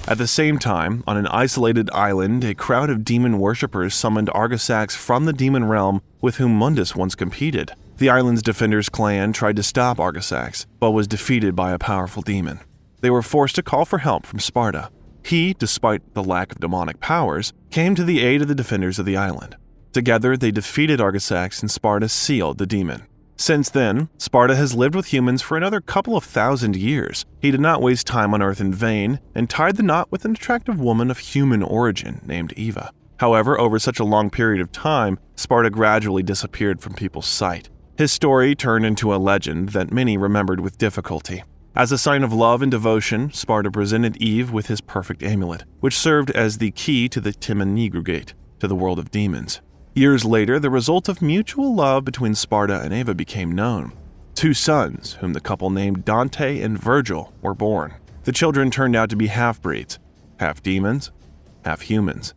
At the same time, on an isolated island, a crowd of demon worshippers summoned Argisax from the demon realm with whom Mundus once competed. The island's defenders clan tried to stop Argisax, but was defeated by a powerful demon. They were forced to call for help from Sparta. He, despite the lack of demonic powers, came to the aid of the defenders of the island. Together, they defeated Argisax and Sparta sealed the demon. Since then, Sparta has lived with humans for another couple of thousand years. He did not waste time on Earth in vain and tied the knot with an attractive woman of human origin named Eva. However, over such a long period of time, Sparta gradually disappeared from people's sight. His story turned into a legend that many remembered with difficulty. As a sign of love and devotion, Sparta presented Eve with his perfect amulet, which served as the key to the Timanigru Gate, to the world of demons. Years later, the result of mutual love between Sparta and Eva became known. 2 sons, whom the couple named Dante and Vergil, were born. The children turned out to be half-breeds, half demons, half humans.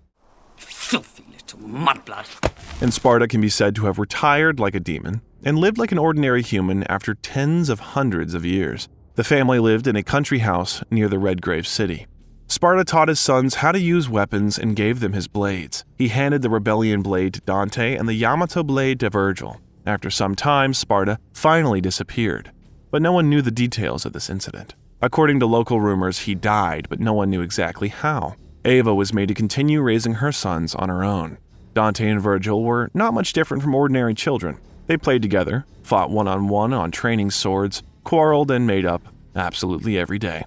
Filthy little mudblood. And Sparta can be said to have retired like a demon and lived like an ordinary human after tens of hundreds of years. The family lived in a country house near the Red Grave City. Sparta taught his sons how to use weapons and gave them his blades. He handed the Rebellion blade to Dante and the Yamato blade to Vergil. After some time, Sparta finally disappeared, but no one knew the details of this incident. According to local rumors, he died, but no one knew exactly how. Eva was made to continue raising her sons on her own. Dante and Vergil were not much different from ordinary children. They played together, fought one-on-one on training swords, quarreled, and made up absolutely every day.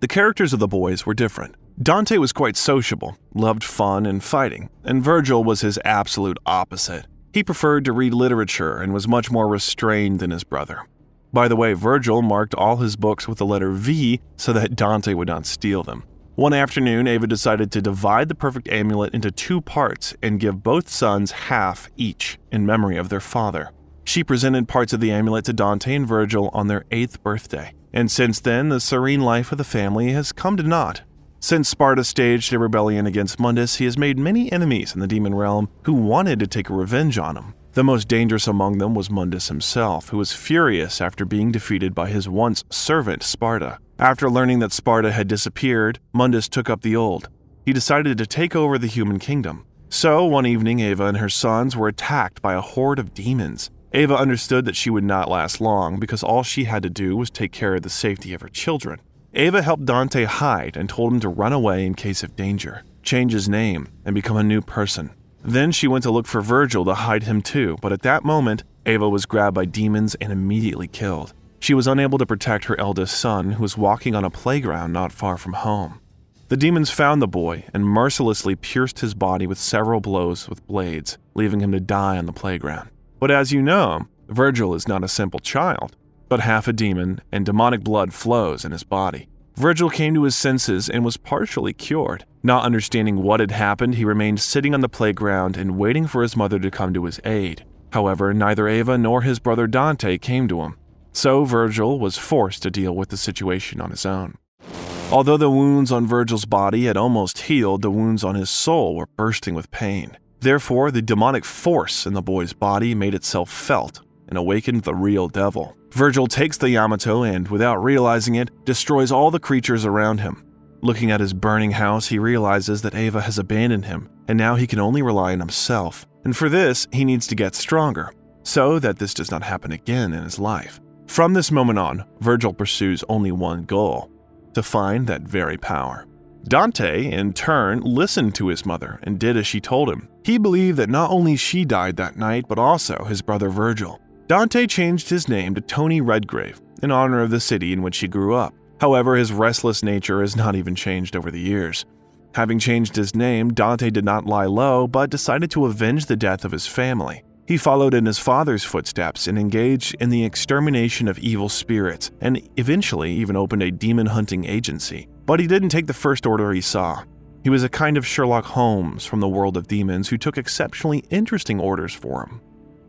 The characters of the boys were different. Dante was quite sociable, loved fun and fighting, and Vergil was his absolute opposite. He preferred to read literature and was much more restrained than his brother. By the way, Vergil marked all his books with the letter V so that Dante would not steal them. One afternoon, Eva decided to divide the perfect amulet into 2 parts and give both sons half each in memory of their father. She presented parts of the amulet to Dante and Vergil on their 8th birthday, and since then, the serene life of the family has come to naught. Since Sparta staged a rebellion against Mundus, he has made many enemies in the demon realm who wanted to take revenge on him. The most dangerous among them was Mundus himself, who was furious after being defeated by his once servant Sparta. After learning that Sparta had disappeared, Mundus took up the old. He decided to take over the human kingdom. So, one evening, Ava and her sons were attacked by a horde of demons. Ava understood that she would not last long because all she had to do was take care of the safety of her children. Ava helped Dante hide and told him to run away in case of danger, change his name, and become a new person. Then she went to look for Vergil to hide him too, but at that moment, Ava was grabbed by demons and immediately killed. She was unable to protect her eldest son, who was walking on a playground not far from home. The demons found the boy and mercilessly pierced his body with several blows with blades, leaving him to die on the playground. But as you know, Vergil is not a simple child, but half a demon, and demonic blood flows in his body. Vergil came to his senses and was partially cured. Not understanding what had happened, he remained sitting on the playground and waiting for his mother to come to his aid. However, neither Ava nor his brother Dante came to him, so Vergil was forced to deal with the situation on his own. Although the wounds on Vergil's body had almost healed, the wounds on his soul were bursting with pain. Therefore, the demonic force in the boy's body made itself felt and awakened the real devil. Vergil takes the Yamato and, without realizing it, destroys all the creatures around him. Looking at his burning house, he realizes that Ava has abandoned him, and now he can only rely on himself. And for this, he needs to get stronger, so that this does not happen again in his life. From this moment on, Vergil pursues only one goal: to find that very power. Dante, in turn, listened to his mother and did as she told him. He believed that not only she died that night, but also his brother Vergil. Dante changed his name to Tony Redgrave in honor of the city in which he grew up. However, his restless nature has not even changed over the years. Having changed his name, Dante did not lie low, but decided to avenge the death of his family. He followed in his father's footsteps and engaged in the extermination of evil spirits, and eventually even opened a demon-hunting agency. But he didn't take the first order he saw. He was a kind of Sherlock Holmes from the world of demons who took exceptionally interesting orders for him.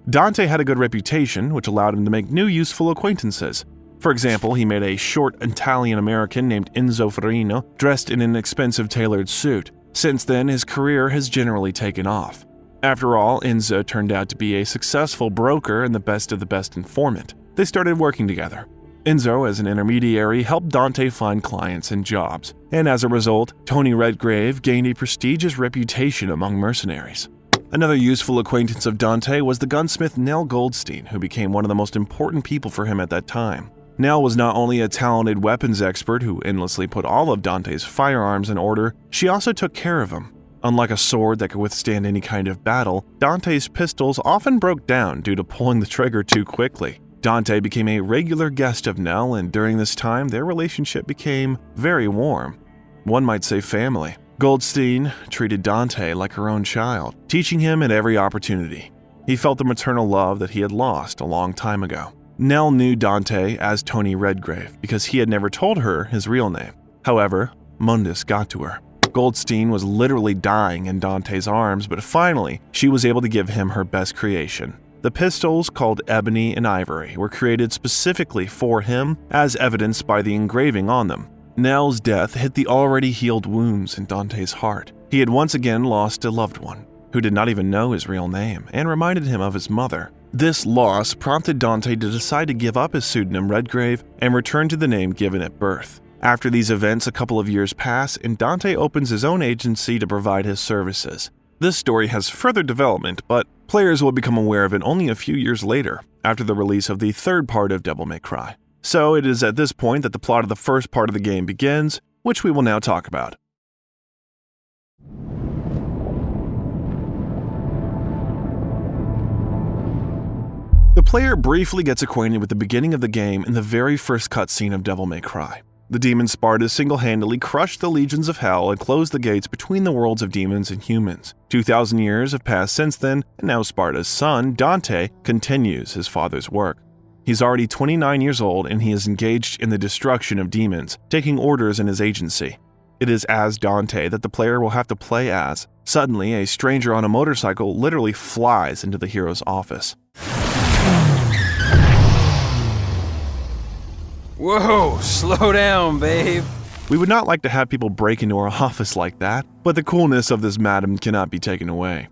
Dante had a good reputation, which allowed him to make new useful acquaintances. For example, he met a short Italian-American named Enzo Farino, dressed in an expensive tailored suit. Since then, his career has generally taken off. After all, Enzo turned out to be a successful broker and the best of the best informant. They started working together. Enzo, as an intermediary, helped Dante find clients and jobs, and as a result, Tony Redgrave gained a prestigious reputation among mercenaries. Another useful acquaintance of Dante was the gunsmith Nell Goldstein, who became one of the most important people for him at that time. Nell was not only a talented weapons expert who endlessly put all of Dante's firearms in order, she also took care of him. Unlike a sword that could withstand any kind of battle, Dante's pistols often broke down due to pulling the trigger too quickly. Dante became a regular guest of Nell, and during this time, their relationship became very warm. One might say family. Goldstein treated Dante like her own child, teaching him at every opportunity. He felt the maternal love that he had lost a long time ago. Nell knew Dante as Tony Redgrave because he had never told her his real name. However, Mundus got to her. Goldstein was literally dying in Dante's arms, but finally, she was able to give him her best creation. The pistols, called Ebony and Ivory, were created specifically for him, as evidenced by the engraving on them. Nell's death hit the already healed wounds in Dante's heart. He had once again lost a loved one, who did not even know his real name, and reminded him of his mother. This loss prompted Dante to decide to give up his pseudonym Redgrave and return to the name given at birth. After these events, a couple of years pass, and Dante opens his own agency to provide his services. This story has further development, but players will become aware of it only a few years later, after the release of the third part of Devil May Cry. So it is at this point that the plot of the first part of the game begins, which we will now talk about. The player briefly gets acquainted with the beginning of the game in the very first cutscene of Devil May Cry. The demon Sparta single-handedly crushed the legions of hell and closed the gates between the worlds of demons and humans. 2,000 years have passed since then, and now Sparta's son, Dante, continues his father's work. He's already 29 years old, and he is engaged in the destruction of demons, taking orders in his agency. It is as Dante that the player will have to play as. Suddenly, a stranger on a motorcycle literally flies into the hero's office. Whoa, slow down, babe. We would not like to have people break into our office like that, but the coolness of this madam cannot be taken away.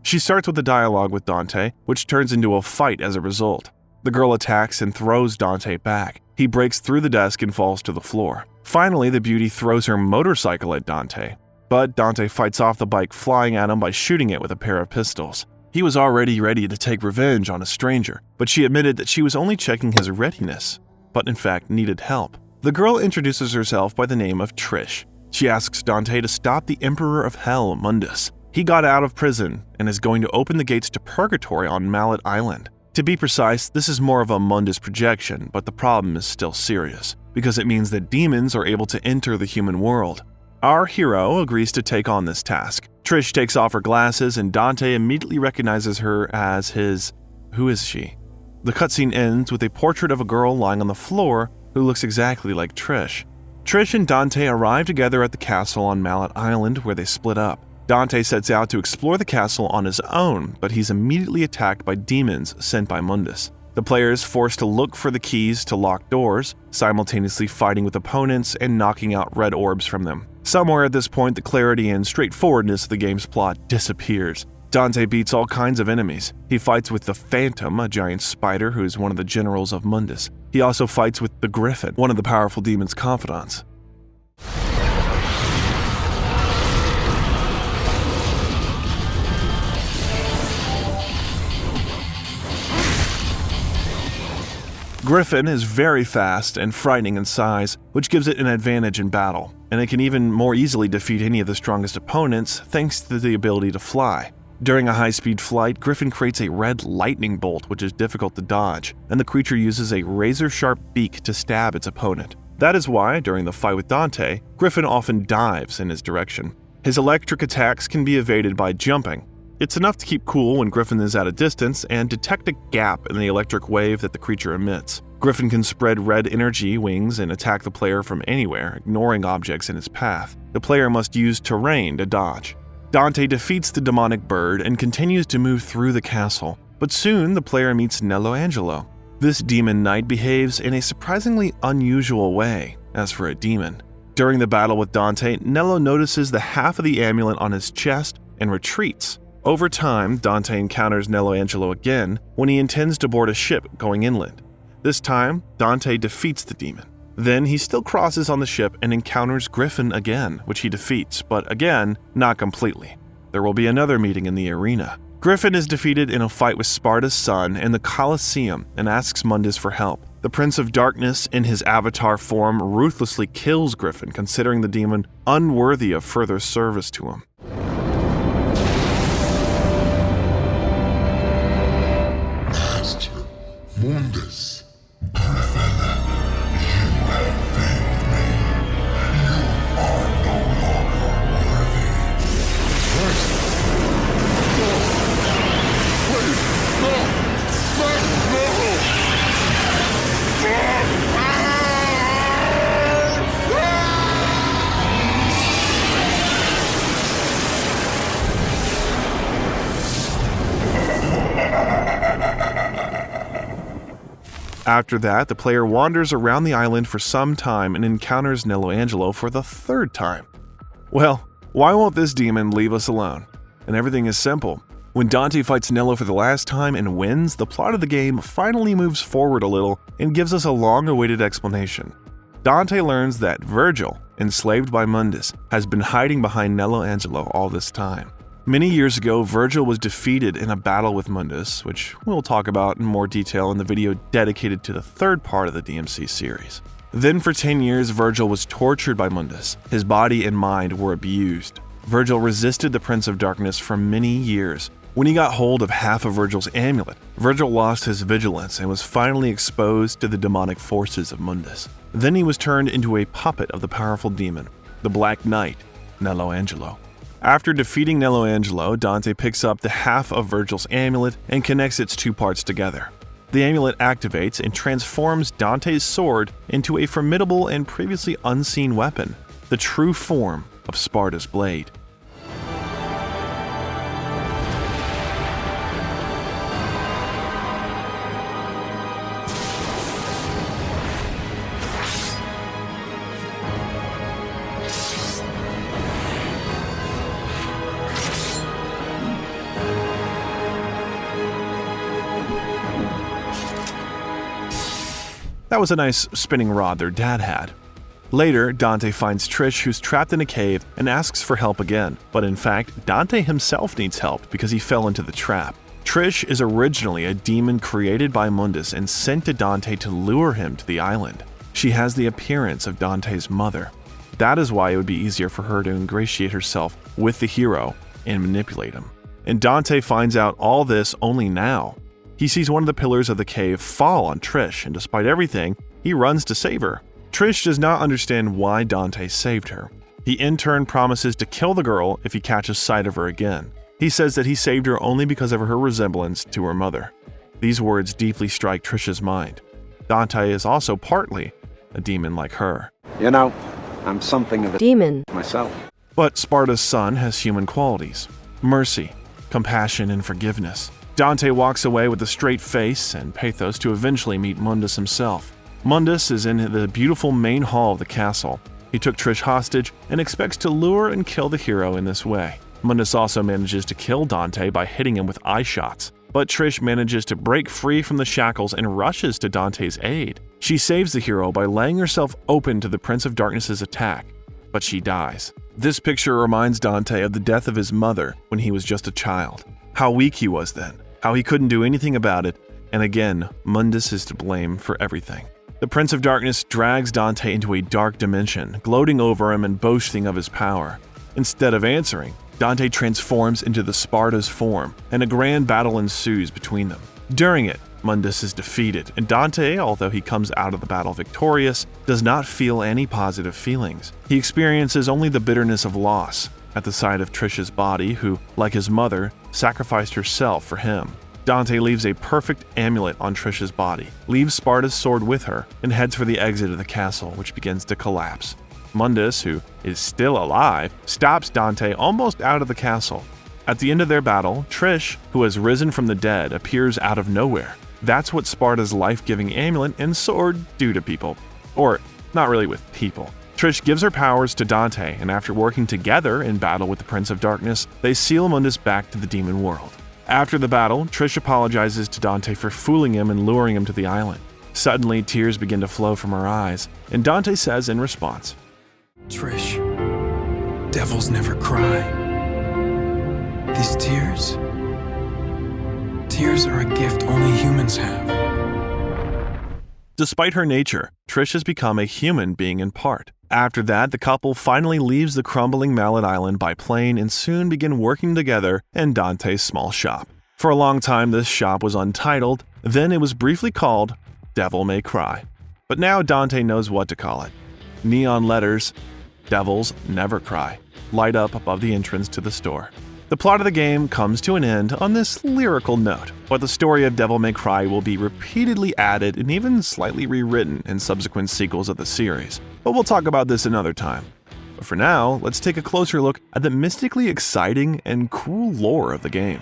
She starts with a dialogue with Dante, which turns into a fight as a result. The girl attacks and throws Dante back. He breaks through the desk and falls to the floor. Finally, the beauty throws her motorcycle at Dante, but Dante fights off the bike flying at him by shooting it with a pair of pistols. He was already ready to take revenge on a stranger, but she admitted that she was only checking his readiness, but in fact needed help. The girl introduces herself by the name of Trish. She asks Dante to stop the Emperor of Hell, Mundus. He got out of prison and is going to open the gates to Purgatory on Mallet Island. To be precise, this is more of a Mundus projection, but the problem is still serious, because it means that demons are able to enter the human world. Our hero agrees to take on this task. Trish takes off her glasses and Dante immediately recognizes her as his... Who is she? The cutscene ends with a portrait of a girl lying on the floor who looks exactly like Trish. Trish and Dante arrive together at the castle on Mallet Island where they split up. Dante sets out to explore the castle on his own, but he's immediately attacked by demons sent by Mundus. The player is forced to look for the keys to lock doors, simultaneously fighting with opponents and knocking out red orbs from them. Somewhere at this point, the clarity and straightforwardness of the game's plot disappears. Dante beats all kinds of enemies. He fights with the Phantom, a giant spider who is one of the generals of Mundus. He also fights with the Griffin, one of the powerful demon's confidants. Griffin is very fast and frightening in size, which gives it an advantage in battle, and it can even more easily defeat any of the strongest opponents thanks to the ability to fly. During a high-speed flight, Griffin creates a red lightning bolt which is difficult to dodge, and the creature uses a razor-sharp beak to stab its opponent. That is why, during the fight with Dante, Griffin often dives in his direction. His electric attacks can be evaded by jumping. It's enough to keep cool when Griffin is at a distance and detect a gap in the electric wave that the creature emits. Griffin can spread red energy wings and attack the player from anywhere, ignoring objects in his path. The player must use terrain to dodge. Dante defeats the demonic bird and continues to move through the castle, but soon the player meets Nello Angelo. This demon knight behaves in a surprisingly unusual way, as for a demon. During the battle with Dante, Nello notices the half of the amulet on his chest and retreats. Over time, Dante encounters Nello Angelo again when he intends to board a ship going inland. This time, Dante defeats the demon. Then he still crosses on the ship and encounters Griffin again, which he defeats, but again, not completely. There will be another meeting in the arena. Griffin is defeated in a fight with Sparta's son in the Colosseum and asks Mundus for help. The Prince of Darkness in his avatar form ruthlessly kills Griffin, considering the demon unworthy of further service to him. Master Mundus, Griffin, you have failed me. You are no longer worthy. Please, no! After that, the player wanders around the island for some time and encounters Nello Angelo for the third time. Well, why won't this demon leave us alone? And everything is simple. When Dante fights Nello for the last time and wins, the plot of the game finally moves forward a little and gives us a long-awaited explanation. Dante learns that Vergil, enslaved by Mundus, has been hiding behind Nello Angelo all this time. Many years ago, Vergil was defeated in a battle with Mundus, which we'll talk about in more detail in the video dedicated to the third part of the DMC series. Then for 10 years, Vergil was tortured by Mundus. His body and mind were abused. Vergil resisted the Prince of Darkness for many years. When he got hold of half of Vergil's amulet, Vergil lost his vigilance and was finally exposed to the demonic forces of Mundus. Then he was turned into a puppet of the powerful demon, the Black Knight, Nello Angelo. After defeating Nello Angelo, Dante picks up the half of Vergil's amulet and connects its two parts together. The amulet activates and transforms Dante's sword into a formidable and previously unseen weapon, the true form of Sparta's blade. That was a nice spinning rod their dad had. Later, Dante finds Trish, who's trapped in a cave, and asks for help again. But in fact, Dante himself needs help because he fell into the trap. Trish is originally a demon created by Mundus and sent to Dante to lure him to the island. She has the appearance of Dante's mother. That is why it would be easier for her to ingratiate herself with the hero and manipulate him. And Dante finds out all this only now. He sees one of the pillars of the cave fall on Trish, and despite everything, he runs to save her. Trish does not understand why Dante saved her. He in turn promises to kill the girl if he catches sight of her again. He says that he saved her only because of her resemblance to her mother. These words deeply strike Trish's mind. Dante is also partly a demon like her. You know, I'm something of a demon myself. But Sparta's son has human qualities: mercy, compassion, and forgiveness. Dante walks away with a straight face and pathos to eventually meet Mundus himself. Mundus is in the beautiful main hall of the castle. He took Trish hostage and expects to lure and kill the hero in this way. Mundus also manages to kill Dante by hitting him with eye shots, but Trish manages to break free from the shackles and rushes to Dante's aid. She saves the hero by laying herself open to the Prince of Darkness's attack, but she dies. This picture reminds Dante of the death of his mother when he was just a child. How weak he was then, how he couldn't do anything about it, and again, Mundus is to blame for everything. The Prince of Darkness drags Dante into a dark dimension, gloating over him and boasting of his power. Instead of answering, Dante transforms into the Sparta's form, and a grand battle ensues between them. During it, Mundus is defeated, and Dante, although he comes out of the battle victorious, does not feel any positive feelings. He experiences only the bitterness of loss at the sight of Trish's body, who, like his mother, sacrificed herself for him. Dante leaves a perfect amulet on Trish's body, leaves Sparta's sword with her, and heads for the exit of the castle, which begins to collapse. Mundus, who is still alive, stops Dante almost out of the castle. At the end of their battle, Trish, who has risen from the dead, appears out of nowhere. That's what Sparta's life-giving amulet and sword do to people. Or, not really with people. Trish gives her powers to Dante, and after working together in battle with the Prince of Darkness, they seal Mundus back to the demon world. After the battle, Trish apologizes to Dante for fooling him and luring him to the island. Suddenly, tears begin to flow from her eyes, and Dante says in response, "Trish, devils never cry. These tears are a gift only humans have." Despite her nature, Trish has become a human being in part. After that, the couple finally leaves the crumbling Mallet Island by plane and soon begin working together in Dante's small shop. For a long time, this shop was untitled, then it was briefly called Devil May Cry. But now Dante knows what to call it. Neon letters, "Devils Never Cry," light up above the entrance to the store. The plot of the game comes to an end on this lyrical note, but the story of Devil May Cry will be repeatedly added and even slightly rewritten in subsequent sequels of the series. But we'll talk about this another time. But for now, let's take a closer look at the mystically exciting and cool lore of the game.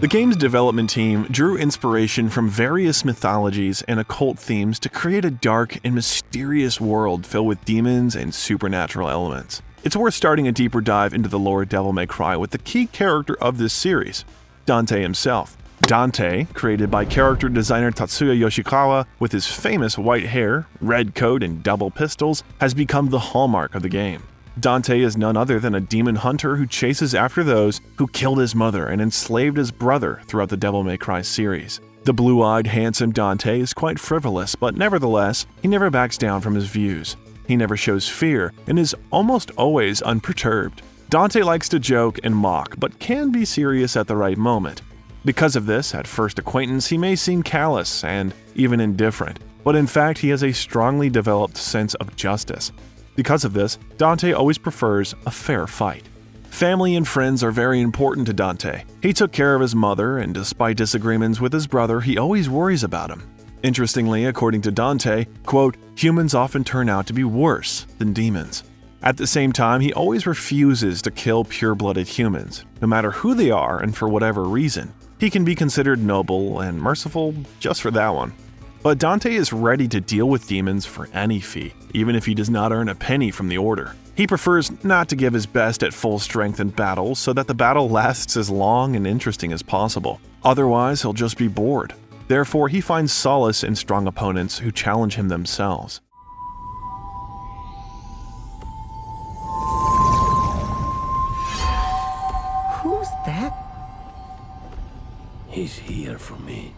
The game's development team drew inspiration from various mythologies and occult themes to create a dark and mysterious world filled with demons and supernatural elements. It's worth starting a deeper dive into the lore of Devil May Cry with the key character of this series, Dante himself. Dante, created by character designer Tatsuya Yoshikawa with his famous white hair, red coat, and double pistols, has become the hallmark of the game. Dante is none other than a demon hunter who chases after those who killed his mother and enslaved his brother throughout the Devil May Cry series. The blue-eyed, handsome Dante is quite frivolous, but nevertheless, he never backs down from his views. He never shows fear and is almost always unperturbed. Dante likes to joke and mock, but can be serious at the right moment. Because of this, at first acquaintance, he may seem callous and even indifferent, but in fact, he has a strongly developed sense of justice. Because of this, Dante always prefers a fair fight. Family and friends are very important to Dante. He took care of his mother, and despite disagreements with his brother, he always worries about him. Interestingly, according to Dante, quote, "Humans often turn out to be worse than demons." At the same time, he always refuses to kill pure-blooded humans, no matter who they are and for whatever reason. He can be considered noble and merciful just for that one. But Dante is ready to deal with demons for any fee, even if he does not earn a penny from the order. He prefers not to give his best at full strength in battle so that the battle lasts as long and interesting as possible. Otherwise, he'll just be bored. Therefore, he finds solace in strong opponents who challenge him themselves. Who's that? He's here for me.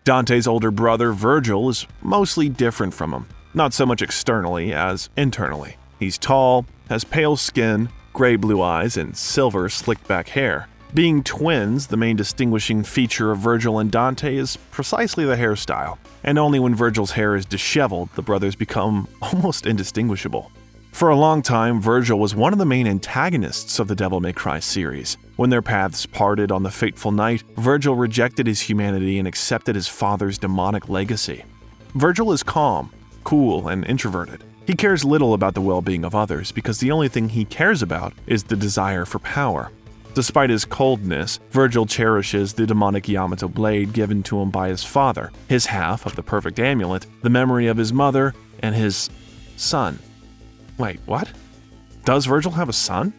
Dante's older brother, Vergil, is mostly different from him, not so much externally as internally. He's tall, has pale skin, gray-blue eyes, and silver, slicked-back hair. Being twins, the main distinguishing feature of Vergil and Dante is precisely the hairstyle, and only when Vergil's hair is disheveled, the brothers become almost indistinguishable. For a long time, Vergil was one of the main antagonists of the Devil May Cry series. When their paths parted on the fateful night, Vergil rejected his humanity and accepted his father's demonic legacy. Vergil is calm, cool, and introverted. He cares little about the well-being of others because the only thing he cares about is the desire for power. Despite his coldness, Vergil cherishes the demonic Yamato blade given to him by his father, his half of the perfect amulet, the memory of his mother, and his son. Wait, what? Does Vergil have a son?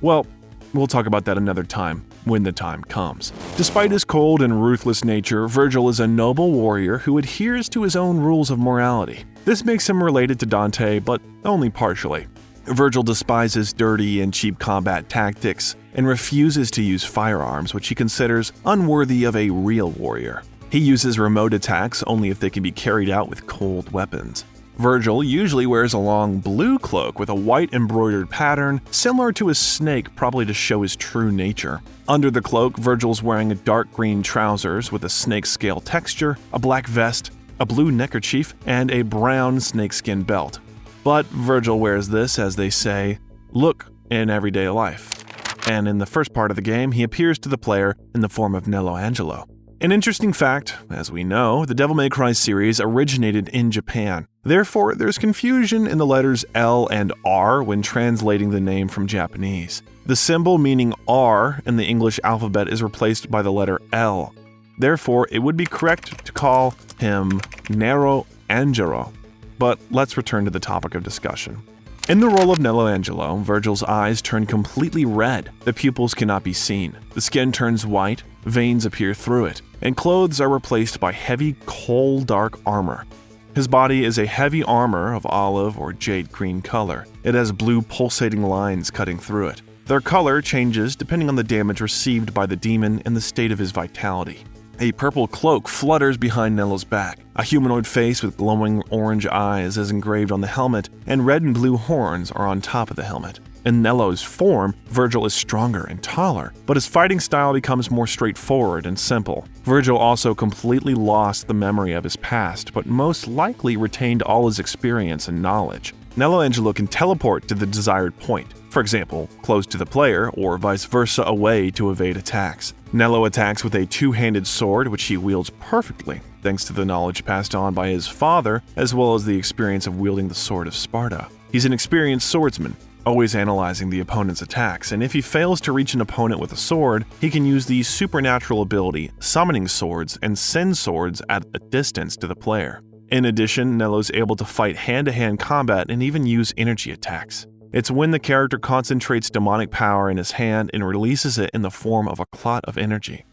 Well, we'll talk about that another time, when the time comes. Despite his cold and ruthless nature, Vergil is a noble warrior who adheres to his own rules of morality. This makes him related to Dante, but only partially. Vergil despises dirty and cheap combat tactics and refuses to use firearms, which he considers unworthy of a real warrior. He uses remote attacks only if they can be carried out with cold weapons. Vergil usually wears a long blue cloak with a white embroidered pattern, similar to his snake, probably to show his true nature. Under the cloak, Vergil's wearing a dark green trousers with a snakescale texture, a black vest, a blue neckerchief, and a brown snakeskin belt. But Vergil wears this, as they say, look in everyday life. And in the first part of the game, he appears to the player in the form of Nello Angelo. An interesting fact, as we know, the Devil May Cry series originated in Japan. Therefore, there's confusion in the letters L and R when translating the name from Japanese. The symbol meaning R in the English alphabet is replaced by the letter L. Therefore, it would be correct to call him Nero Angelo. But let's return to the topic of discussion. In the role of Nello Angelo, Vergil's eyes turn completely red. The pupils cannot be seen. The skin turns white, veins appear through it, and clothes are replaced by heavy, coal-dark armor. His body is a heavy armor of olive or jade green color. It has blue pulsating lines cutting through it. Their color changes depending on the damage received by the demon and the state of his vitality. A purple cloak flutters behind Nello's back. A humanoid face with glowing orange eyes is engraved on the helmet, and red and blue horns are on top of the helmet. In Nello's form, Vergil is stronger and taller, but his fighting style becomes more straightforward and simple. Vergil also completely lost the memory of his past, but most likely retained all his experience and knowledge. Nello Angelo can teleport to the desired point, for example, close to the player, or vice versa away to evade attacks. Nello attacks with a two-handed sword, which he wields perfectly, thanks to the knowledge passed on by his father, as well as the experience of wielding the Sword of Sparta. He's an experienced swordsman, always analyzing the opponent's attacks, and if he fails to reach an opponent with a sword, he can use the supernatural ability, summoning swords, and send swords at a distance to the player. In addition, Nello's able to fight hand-to-hand combat and even use energy attacks. It's when the character concentrates demonic power in his hand and releases it in the form of a clot of energy.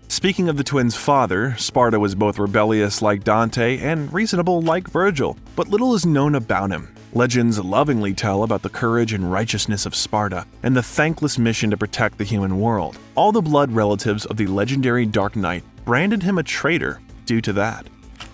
Speaking of the twins' father, Sparta was both rebellious like Dante and reasonable like Vergil, but little is known about him. Legends lovingly tell about the courage and righteousness of Sparta and the thankless mission to protect the human world. All the blood relatives of the legendary Dark Knight branded him a traitor due to that.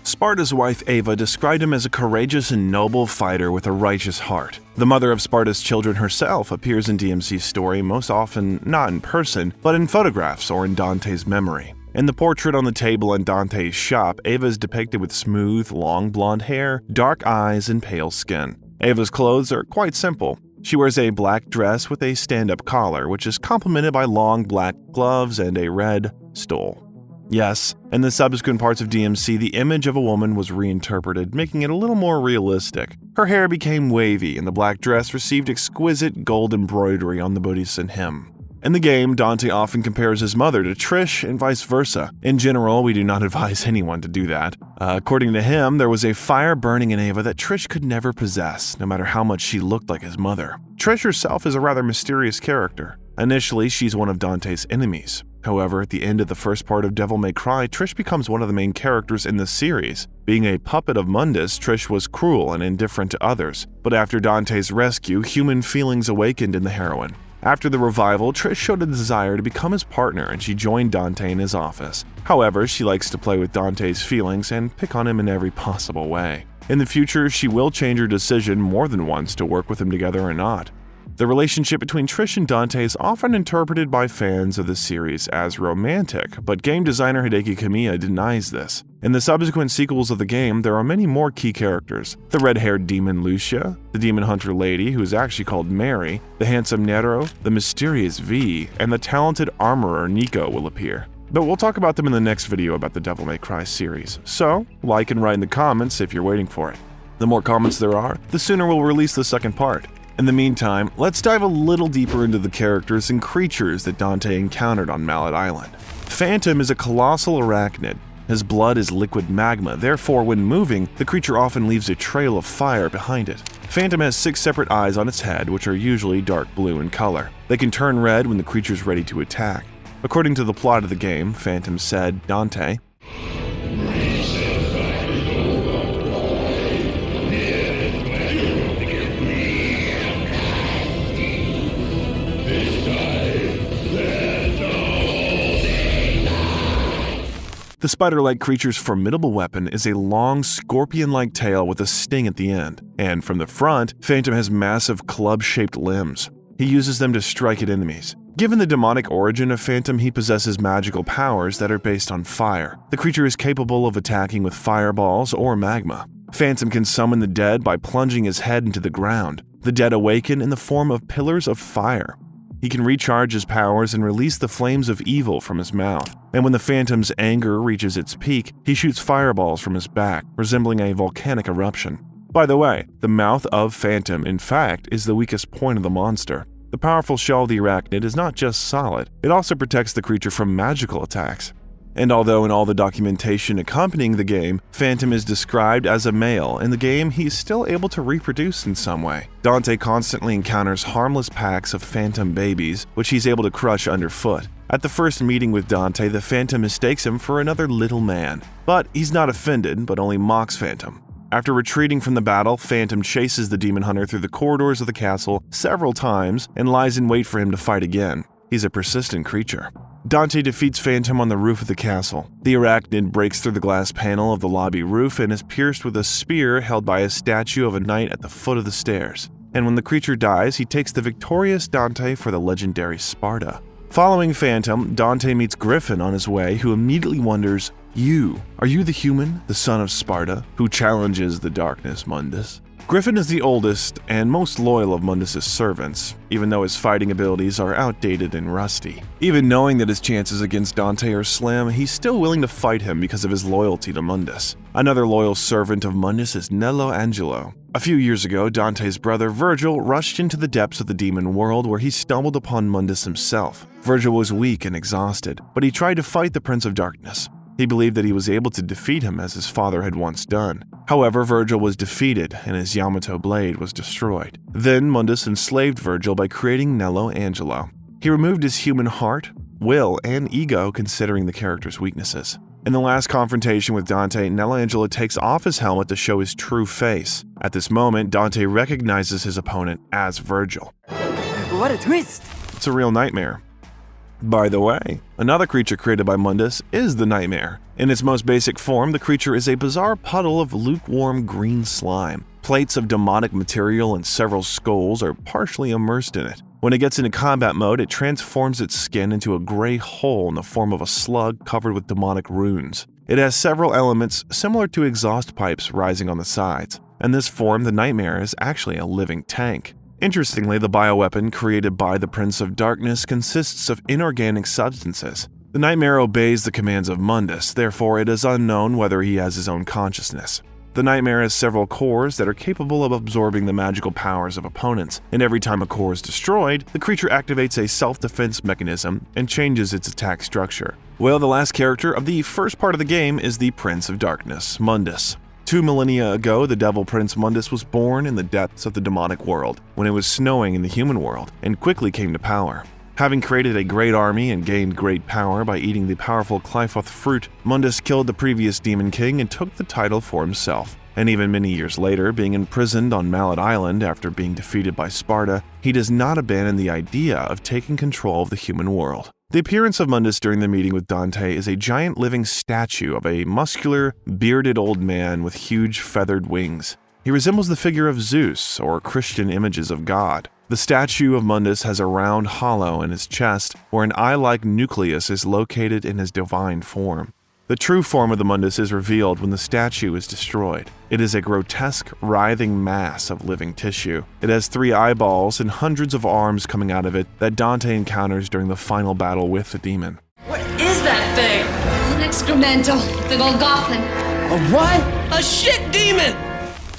Sparta's wife Ava described him as a courageous and noble fighter with a righteous heart. The mother of Sparta's children herself appears in DMC's story, most often not in person, but in photographs or in Dante's memory. In the portrait on the table in Dante's shop, Ava is depicted with smooth, long blonde hair, dark eyes, and pale skin. Ava's clothes are quite simple. She wears a black dress with a stand-up collar, which is complemented by long black gloves and a red stole. Yes, in the subsequent parts of DMC, the image of a woman was reinterpreted, making it a little more realistic. Her hair became wavy, and the black dress received exquisite gold embroidery on the bodice and hem. In the game, Dante often compares his mother to Trish and vice versa. In general, we do not advise anyone to do that. According to him, there was a fire burning in Ava that Trish could never possess, no matter how much she looked like his mother. Trish herself is a rather mysterious character. Initially, she's one of Dante's enemies. However, at the end of the first part of Devil May Cry, Trish becomes one of the main characters in the series. Being a puppet of Mundus, Trish was cruel and indifferent to others, but after Dante's rescue, human feelings awakened in the heroine. After the revival, Trish showed a desire to become his partner and she joined Dante in his office. However, she likes to play with Dante's feelings and pick on him in every possible way. In the future, she will change her decision more than once to work with him together or not. The relationship between Trish and Dante is often interpreted by fans of the series as romantic, but game designer Hideki Kamiya denies this. In the subsequent sequels of the game, there are many more key characters. The red-haired demon Lucia, the demon hunter lady, who is actually called Mary, the handsome Nero, the mysterious V, and the talented armorer Nico will appear. But we'll talk about them in the next video about the Devil May Cry series, so like and write in the comments if you're waiting for it. The more comments there are, the sooner we'll release the second part. In the meantime, let's dive a little deeper into the characters and creatures that Dante encountered on Mallet Island. Phantom is a colossal arachnid. His blood is liquid magma, therefore when moving, the creature often leaves a trail of fire behind it. Phantom has 6 separate eyes on its head, which are usually dark blue in color. They can turn red when the creature is ready to attack. According to the plot of the game, Phantom said, Dante, the spider-like creature's formidable weapon is a long, scorpion-like tail with a sting at the end, and from the front, Phantom has massive club-shaped limbs. He uses them to strike at enemies. Given the demonic origin of Phantom, he possesses magical powers that are based on fire. The creature is capable of attacking with fireballs or magma. Phantom can summon the dead by plunging his head into the ground. The dead awaken in the form of pillars of fire. He can recharge his powers and release the flames of evil from his mouth. And when the Phantom's anger reaches its peak, he shoots fireballs from his back, resembling a volcanic eruption. By the way, the mouth of Phantom, in fact, is the weakest point of the monster. The powerful shell of the arachnid is not just solid, it also protects the creature from magical attacks. And although in all the documentation accompanying the game, Phantom is described as a male, in the game he is still able to reproduce in some way. Dante constantly encounters harmless packs of Phantom babies, which he's able to crush underfoot. At the first meeting with Dante, the Phantom mistakes him for another little man. But he's not offended, but only mocks Phantom. After retreating from the battle, Phantom chases the demon hunter through the corridors of the castle several times and lies in wait for him to fight again. He's a persistent creature. Dante defeats Phantom on the roof of the castle. The arachnid breaks through the glass panel of the lobby roof and is pierced with a spear held by a statue of a knight at the foot of the stairs. And when the creature dies, he takes the victorious Dante for the legendary Sparta. Following Phantom, Dante meets Griffin on his way, who immediately wonders, are you the human, the son of Sparta, who challenges the darkness, Mundus? Griffin is the oldest and most loyal of Mundus' servants, even though his fighting abilities are outdated and rusty. Even knowing that his chances against Dante are slim, he's still willing to fight him because of his loyalty to Mundus. Another loyal servant of Mundus is Nello Angelo. A few years ago, Dante's brother Vergil rushed into the depths of the demon world where he stumbled upon Mundus himself. Vergil was weak and exhausted, but he tried to fight the Prince of Darkness. He believed that he was able to defeat him as his father had once done. However, Vergil was defeated and his Yamato blade was destroyed. Then Mundus enslaved Vergil by creating Nello Angelo. He removed his human heart, will, and ego considering the character's weaknesses. In the last confrontation with Dante, Nello Angelo takes off his helmet to show his true face. At this moment, Dante recognizes his opponent as Vergil. What a twist! It's a real nightmare. By the way, another creature created by Mundus is the Nightmare. In its most basic form, the creature is a bizarre puddle of lukewarm green slime. Plates of demonic material and several skulls are partially immersed in it. When it gets into combat mode, it transforms its skin into a gray hole in the form of a slug covered with demonic runes. It has several elements similar to exhaust pipes rising on the sides. In this form, the Nightmare is actually a living tank. Interestingly, the bioweapon created by the Prince of Darkness consists of inorganic substances. The Nightmare obeys the commands of Mundus, therefore it is unknown whether he has his own consciousness. The nightmare has several cores that are capable of absorbing the magical powers of opponents, and every time a core is destroyed, the creature activates a self-defense mechanism and changes its attack structure. Well, the last character of the first part of the game is the Prince of Darkness, Mundus. 2 millennia ago, the Devil Prince Mundus was born in the depths of the demonic world, when it was snowing in the human world, and quickly came to power. Having created a great army and gained great power by eating the powerful Clyphoth fruit, Mundus killed the previous Demon King and took the title for himself. And even many years later, being imprisoned on Mallet Island after being defeated by Sparta, he does not abandon the idea of taking control of the human world. The appearance of Mundus during the meeting with Dante is a giant living statue of a muscular, bearded old man with huge feathered wings. He resembles the figure of Zeus or Christian images of God. The statue of Mundus has a round hollow in his chest where an eye-like nucleus is located in his divine form. The true form of the Mundus is revealed when the statue is destroyed. It is a grotesque, writhing mass of living tissue. It has 3 eyeballs and hundreds of arms coming out of it that Dante encounters during the final battle with the demon. What is that thing? An excremental, big old goblin. A what? A shit demon!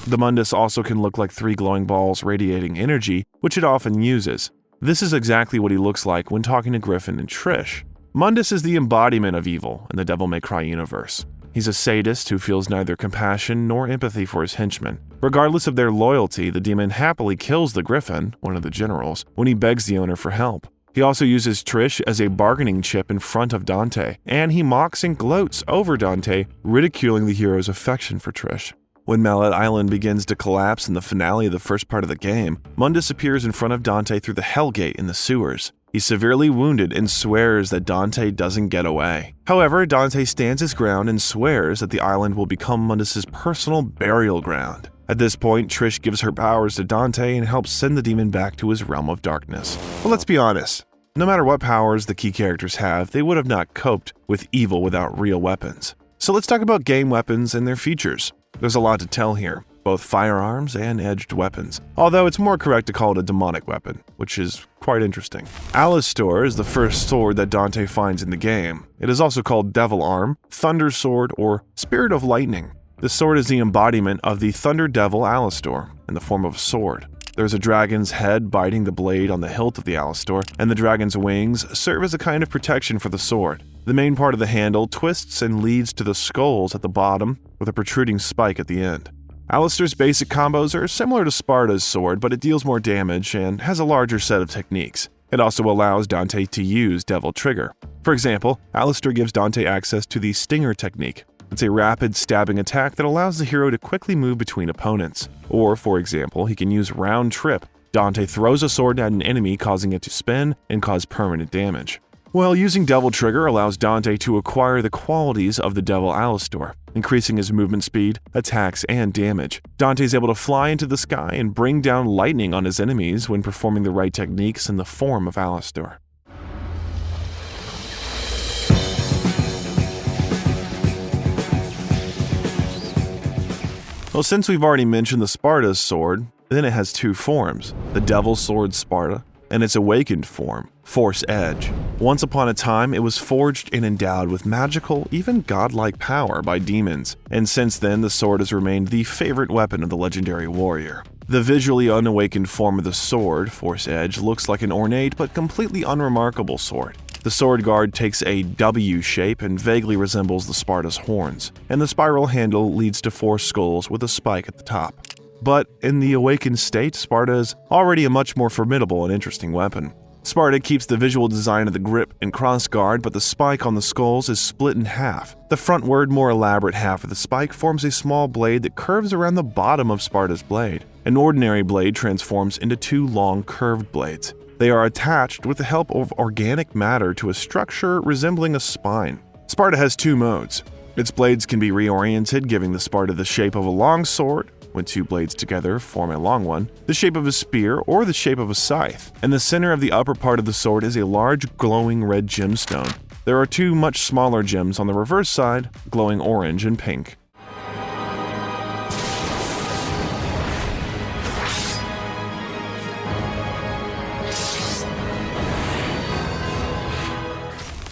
The Mundus also can look like 3 glowing balls radiating energy, which it often uses. This is exactly what he looks like when talking to Griffin and Trish. Mundus is the embodiment of evil in the Devil May Cry universe. He's a sadist who feels neither compassion nor empathy for his henchmen. Regardless of their loyalty, the demon happily kills the Griffin, one of the generals, when he begs the owner for help. He also uses Trish as a bargaining chip in front of Dante, and he mocks and gloats over Dante, ridiculing the hero's affection for Trish. When Mallet Island begins to collapse in the finale of the first part of the game, Mundus appears in front of Dante through the Hellgate in the sewers. He's severely wounded and swears that Dante doesn't get away. However, Dante stands his ground and swears that the island will become Mundus' personal burial ground. At this point, Trish gives her powers to Dante and helps send the demon back to his realm of darkness. But let's be honest, no matter what powers the key characters have, they would have not coped with evil without real weapons. So let's talk about game weapons and their features. There's a lot to tell here, both firearms and edged weapons, although it's more correct to call it a demonic weapon, which is quite interesting. Alastor is the first sword that Dante finds in the game. It is also called Devil Arm, Thunder Sword, or Spirit of Lightning. This sword is the embodiment of the Thunder Devil Alastor in the form of a sword. There's a dragon's head biting the blade on the hilt of the Alastor, and the dragon's wings serve as a kind of protection for the sword. The main part of the handle twists and leads to the skulls at the bottom with a protruding spike at the end. Alastor's basic combos are similar to Sparta's sword, but it deals more damage and has a larger set of techniques. It also allows Dante to use Devil Trigger. For example, Alastor gives Dante access to the Stinger technique. It's a rapid stabbing attack that allows the hero to quickly move between opponents. Or, for example, he can use Round Trip. Dante throws a sword at an enemy, causing it to spin and cause permanent damage. Well, using Devil Trigger allows Dante to acquire the qualities of the Devil Alastor, increasing his movement speed, attacks, and damage. Dante is able to fly into the sky and bring down lightning on his enemies when performing the right techniques in the form of Alastor. Well, since we've already mentioned the Sparta's sword, then it has 2 forms, the Devil Sword Sparta and its awakened form, Force Edge. Once upon a time, it was forged and endowed with magical, even godlike power by demons, and since then the sword has remained the favorite weapon of the legendary warrior. The visually unawakened form of the sword, Force Edge, looks like an ornate but completely unremarkable sword. The sword guard takes a W shape and vaguely resembles the Sparta's horns, and the spiral handle leads to 4 skulls with a spike at the top. But in the awakened state, Sparta is already a much more formidable and interesting weapon. Sparta keeps the visual design of the grip and crossguard, but the spike on the skulls is split in half. The frontward, more elaborate half of the spike forms a small blade that curves around the bottom of Sparta's blade. An ordinary blade transforms into 2 long curved blades. They are attached with the help of organic matter to a structure resembling a spine. Sparta has 2 modes. Its blades can be reoriented, giving the Sparta the shape of a long sword, when 2 blades together form a long one, the shape of a spear, or the shape of a scythe. In the center of the upper part of the sword is a large glowing red gemstone. There are 2 much smaller gems on the reverse side, glowing orange and pink.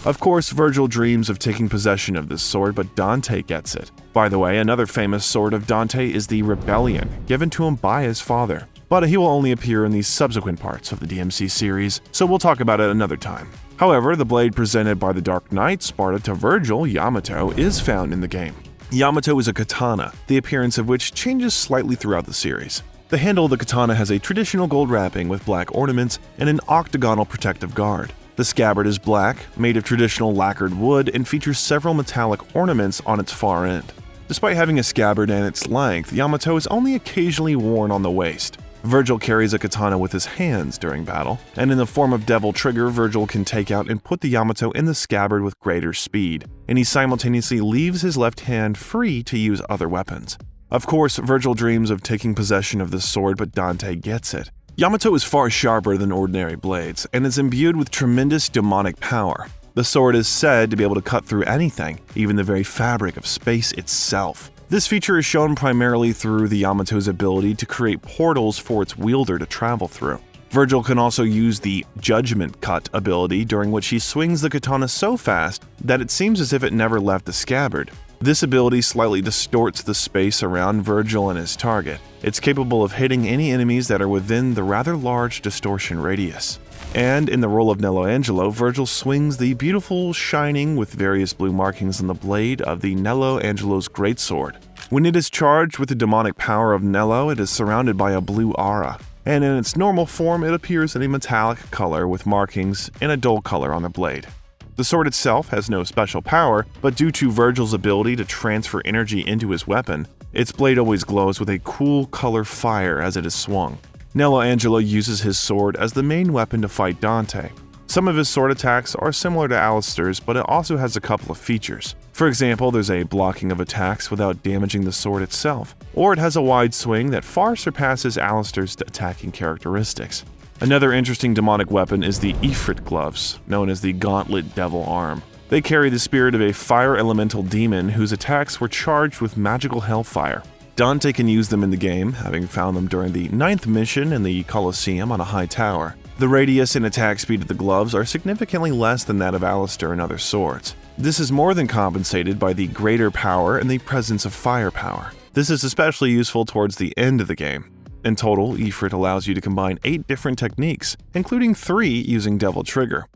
Of course, Vergil dreams of taking possession of this sword, but Dante gets it. By the way, another famous sword of Dante is the Rebellion, given to him by his father, but he will only appear in the subsequent parts of the DMC series, so we'll talk about it another time. However, the blade presented by the Dark Knight Sparta to Vergil, Yamato, is found in the game. Yamato is a katana, the appearance of which changes slightly throughout the series. The handle of the katana has a traditional gold wrapping with black ornaments and an octagonal protective guard. The scabbard is black, made of traditional lacquered wood, and features several metallic ornaments on its far end. Despite having a scabbard and its length, Yamato is only occasionally worn on the waist. Vergil carries a katana with his hands during battle, and in the form of Devil Trigger, Vergil can take out and put the Yamato in the scabbard with greater speed, and he simultaneously leaves his left hand free to use other weapons. Of course, Vergil dreams of taking possession of this sword, but Dante gets it. Yamato is far sharper than ordinary blades, and is imbued with tremendous demonic power. The sword is said to be able to cut through anything, even the very fabric of space itself. This feature is shown primarily through the Yamato's ability to create portals for its wielder to travel through. Vergil can also use the Judgment Cut ability, during which he swings the katana so fast that it seems as if it never left the scabbard. This ability slightly distorts the space around Vergil and his target. It's capable of hitting any enemies that are within the rather large distortion radius. And in the role of Nello Angelo, Vergil swings the beautiful, shining with various blue markings on the blade of the Nello Angelo's greatsword. When it is charged with the demonic power of Nello, it is surrounded by a blue aura, and in its normal form it appears in a metallic color with markings and a dull color on the blade. The sword itself has no special power, but due to Vergil's ability to transfer energy into his weapon, its blade always glows with a cool color fire as it is swung. Nello Angelo uses his sword as the main weapon to fight Dante. Some of his sword attacks are similar to Alistair's, but it also has a couple of features. For example, there's a blocking of attacks without damaging the sword itself, or it has a wide swing that far surpasses Alistair's attacking characteristics. Another interesting demonic weapon is the Ifrit gloves, known as the Gauntlet Devil Arm. They carry the spirit of a fire elemental demon whose attacks were charged with magical hellfire. Dante can use them in the game, having found them during the 9th mission in the Colosseum on a high tower. The radius and attack speed of the gloves are significantly less than that of Alistair and other swords. This is more than compensated by the greater power and the presence of firepower. This is especially useful towards the end of the game. In total, Ifrit allows you to combine 8 different techniques, including 3 using Devil Trigger.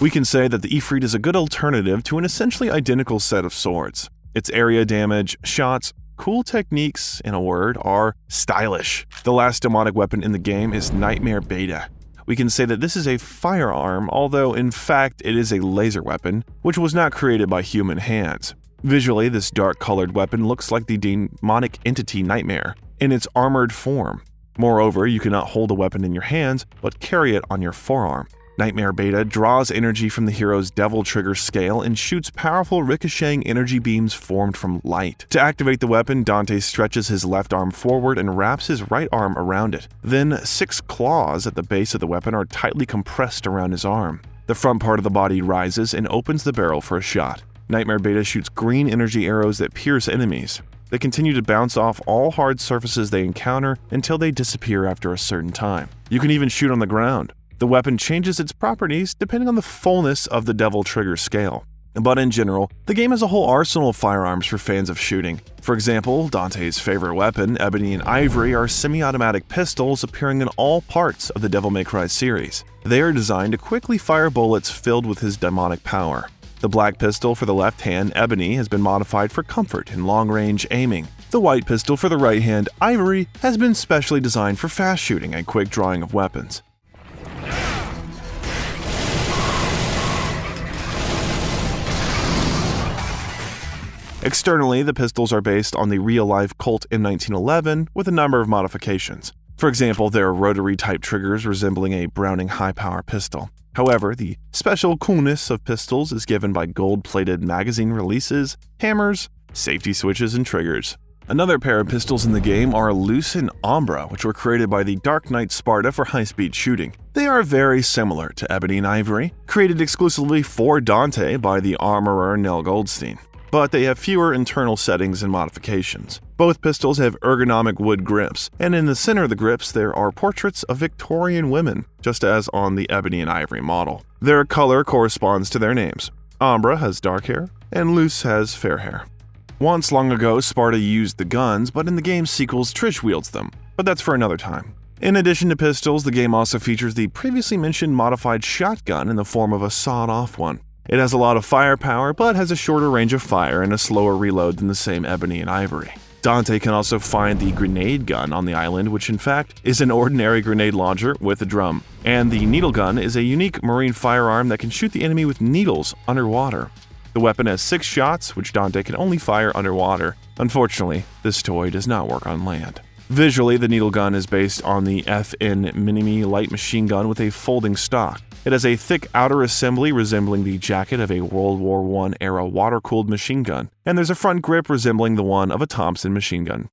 We can say that the Ifrit is a good alternative to an essentially identical set of swords. Its area damage, shots, cool techniques, in a word, are stylish. The last demonic weapon in the game is Nightmare Beta. We can say that this is a firearm, although in fact it is a laser weapon, which was not created by human hands. Visually, this dark-colored weapon looks like the demonic entity Nightmare in its armored form. Moreover, you cannot hold the weapon in your hands, but carry it on your forearm. Nightmare Beta draws energy from the hero's Devil Trigger scale and shoots powerful ricocheting energy beams formed from light. To activate the weapon, Dante stretches his left arm forward and wraps his right arm around it. Then 6 claws at the base of the weapon are tightly compressed around his arm. The front part of the body rises and opens the barrel for a shot. Nightmare Beta shoots green energy arrows that pierce enemies. They continue to bounce off all hard surfaces they encounter until they disappear after a certain time. You can even shoot on the ground. The weapon changes its properties depending on the fullness of the Devil Trigger scale. But in general, the game has a whole arsenal of firearms for fans of shooting. For example, Dante's favorite weapon, Ebony and Ivory, are semi-automatic pistols appearing in all parts of the Devil May Cry series. They are designed to quickly fire bullets filled with his demonic power. The black pistol for the left hand, Ebony, has been modified for comfort and long-range aiming. The white pistol for the right hand, Ivory, has been specially designed for fast shooting and quick drawing of weapons. Externally, the pistols are based on the real-life Colt M1911 with a number of modifications. For example, there are rotary-type triggers resembling a Browning high-power pistol. However, the special coolness of pistols is given by gold-plated magazine releases, hammers, safety switches, and triggers. Another pair of pistols in the game are Luce and Umbra, which were created by the Dark Knight Sparta for high-speed shooting. They are very similar to Ebony and Ivory, created exclusively for Dante by the armorer Nell Goldstein. but they have fewer internal settings and modifications. Both pistols have ergonomic wood grips, and in the center of the grips there are portraits of Victorian women, just as on the ebony and ivory model. Their color corresponds to their names. Umbra has dark hair, and Luce has fair hair. Once long ago, Sparta used the guns, but in the game's sequels, Trish wields them. But that's for another time. In addition to pistols, the game also features the previously mentioned modified shotgun in the form of a sawed-off one. It has a lot of firepower, but has a shorter range of fire and a slower reload than the same ebony and ivory. Dante can also find the grenade gun on the island, which in fact is an ordinary grenade launcher with a drum. And the needle gun is a unique marine firearm that can shoot the enemy with needles underwater. The weapon has 6 shots, which Dante can only fire underwater. Unfortunately, this toy does not work on land. Visually, the needle gun is based on the FN Minimi light machine gun with a folding stock. It has a thick outer assembly resembling the jacket of a World War I era water-cooled machine gun, and there's a front grip resembling the one of a Thompson machine gun.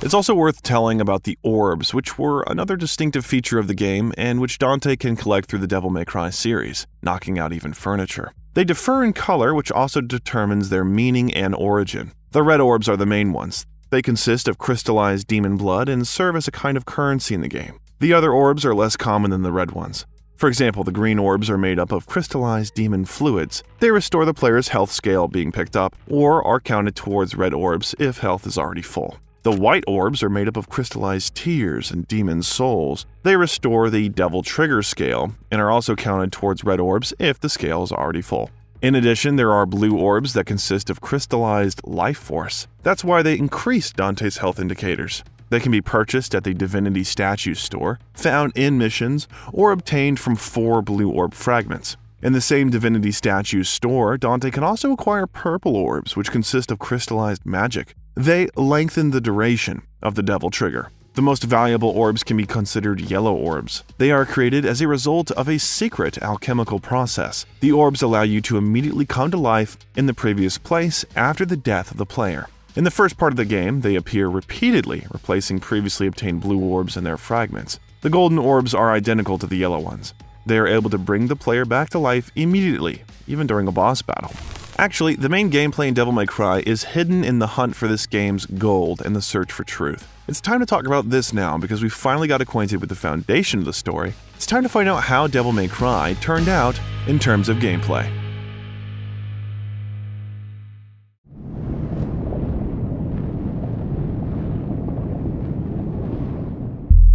It's also worth telling about the orbs, which were another distinctive feature of the game and which Dante can collect through the Devil May Cry series, knocking out even furniture. They differ in color, which also determines their meaning and origin. The red orbs are the main ones. They consist of crystallized demon blood and serve as a kind of currency in the game. The other orbs are less common than the red ones. For example, the green orbs are made up of crystallized demon fluids. They restore the player's health scale being picked up, or are counted towards red orbs if health is already full. The white orbs are made up of crystallized tears and demon souls. They restore the devil trigger scale and are also counted towards red orbs if the scale is already full. In addition, there are blue orbs that consist of crystallized life force. That's why they increase Dante's health indicators. They can be purchased at the Divinity Statue store, found in missions, or obtained from 4 blue orb fragments. In the same Divinity Statue store, Dante can also acquire purple orbs, which consist of crystallized magic. They lengthen the duration of the devil trigger. The most valuable orbs can be considered yellow orbs. They are created as a result of a secret alchemical process. The orbs allow you to immediately come to life in the previous place after the death of the player. In the first part of the game, they appear repeatedly, replacing previously obtained blue orbs and their fragments. The golden orbs are identical to the yellow ones. They are able to bring the player back to life immediately, even during a boss battle. Actually, the main gameplay in Devil May Cry is hidden in the hunt for this game's gold and the search for truth. It's time to talk about this now because we finally got acquainted with the foundation of the story. It's time to find out how Devil May Cry turned out in terms of gameplay.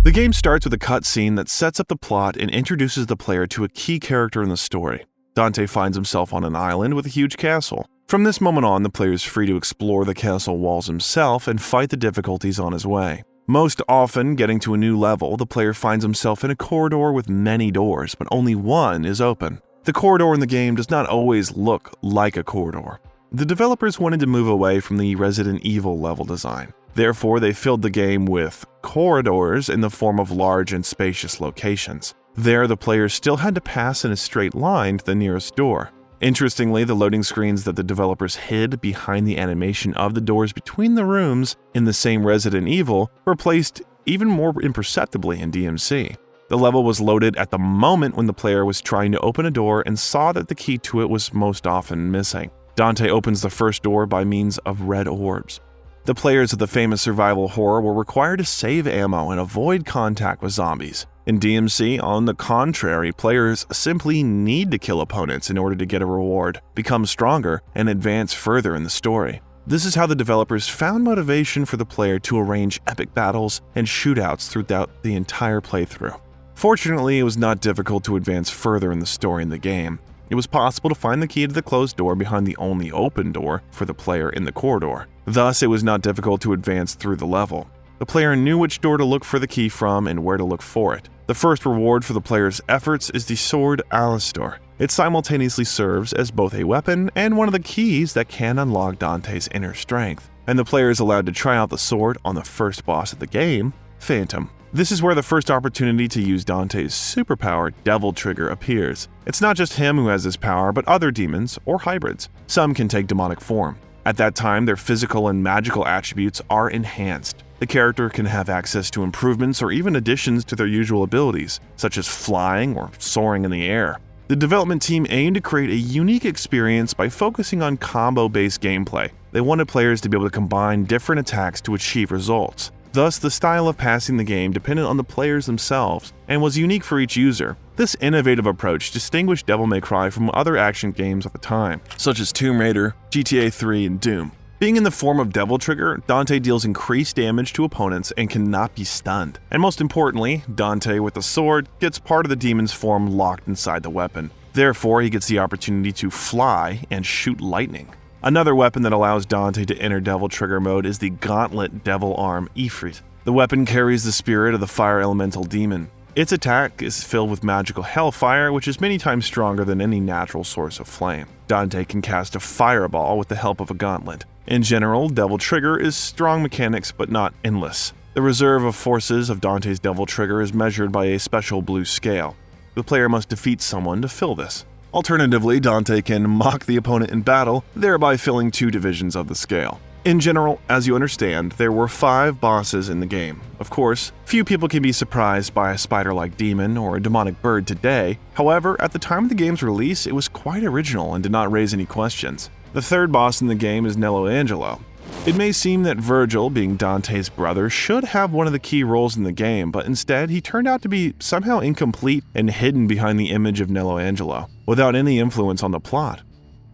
The game starts with a cutscene that sets up the plot and introduces the player to a key character in the story. Dante finds himself on an island with a huge castle. From this moment on, the player is free to explore the castle walls himself and fight the difficulties on his way. Most often, getting to a new level, the player finds himself in a corridor with many doors, but only one is open. The corridor in the game does not always look like a corridor. The developers wanted to move away from the Resident Evil level design. Therefore, they filled the game with corridors in the form of large and spacious locations. There, the player still had to pass in a straight line to the nearest door. Interestingly, the loading screens that the developers hid behind the animation of the doors between the rooms in the same Resident Evil were placed even more imperceptibly in DMC. The level was loaded at the moment when the player was trying to open a door and saw that the key to it was most often missing. Dante opens the first door by means of red orbs. The players of the famous survival horror were required to save ammo and avoid contact with zombies. In DMC, on the contrary, players simply need to kill opponents in order to get a reward, become stronger, and advance further in the story. This is how the developers found motivation for the player to arrange epic battles and shootouts throughout the entire playthrough. Fortunately, it was not difficult to advance further in the story in the game. It was possible to find the key to the closed door behind the only open door for the player in the corridor. Thus, it was not difficult to advance through the level. The player knew which door to look for the key from and where to look for it. The first reward for the player's efforts is the sword Alastor. It simultaneously serves as both a weapon and one of the keys that can unlock Dante's inner strength. And the player is allowed to try out the sword on the first boss of the game, Phantom. This is where the first opportunity to use Dante's superpower, Devil Trigger, appears. It's not just him who has this power, but other demons or hybrids. Some can take demonic form. At that time, their physical and magical attributes are enhanced. The character can have access to improvements or even additions to their usual abilities, such as flying or soaring in the air. The development team aimed to create a unique experience by focusing on combo-based gameplay. They wanted players to be able to combine different attacks to achieve results. Thus, the style of passing the game depended on the players themselves and was unique for each user. This innovative approach distinguished Devil May Cry from other action games at the time, such as Tomb Raider, GTA 3, and Doom. Being in the form of Devil Trigger, Dante deals increased damage to opponents and cannot be stunned. And most importantly, Dante with the sword gets part of the demon's form locked inside the weapon. Therefore, he gets the opportunity to fly and shoot lightning. Another weapon that allows Dante to enter Devil Trigger mode is the Gauntlet Devil Arm Ifrit. The weapon carries the spirit of the fire elemental demon. Its attack is filled with magical hellfire, which is many times stronger than any natural source of flame. Dante can cast a fireball with the help of a gauntlet. In general, Devil Trigger is strong mechanics but not endless. The reserve of forces of Dante's Devil Trigger is measured by a special blue scale. The player must defeat someone to fill this. Alternatively, Dante can mock the opponent in battle, thereby filling 2 divisions of the scale. In general, as you understand, there were 5 bosses in the game. Of course, few people can be surprised by a spider-like demon or a demonic bird today. However, at the time of the game's release, it was quite original and did not raise any questions. The 3rd boss in the game is Nero Angelo. It may seem that Vergil, being Dante's brother, should have one of the key roles in the game, but instead he turned out to be somehow incomplete and hidden behind the image of Nero Angelo, without any influence on the plot.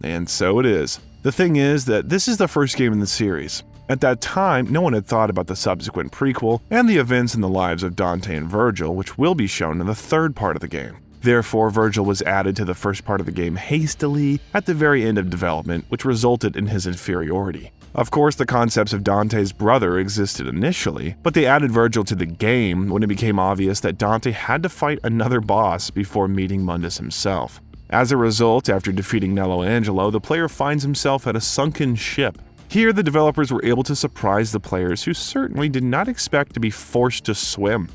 And so it is. The thing is that this is the first game in the series. At that time, no one had thought about the subsequent prequel and the events in the lives of Dante and Vergil, which will be shown in the 3rd part of the game. Therefore, Vergil was added to the first part of the game hastily at the very end of development, which resulted in his inferiority. Of course, the concepts of Dante's brother existed initially, but they added Vergil to the game when it became obvious that Dante had to fight another boss before meeting Mundus himself. As a result, after defeating Nero Angelo, the player finds himself at a sunken ship. Here, the developers were able to surprise the players who certainly did not expect to be forced to swim,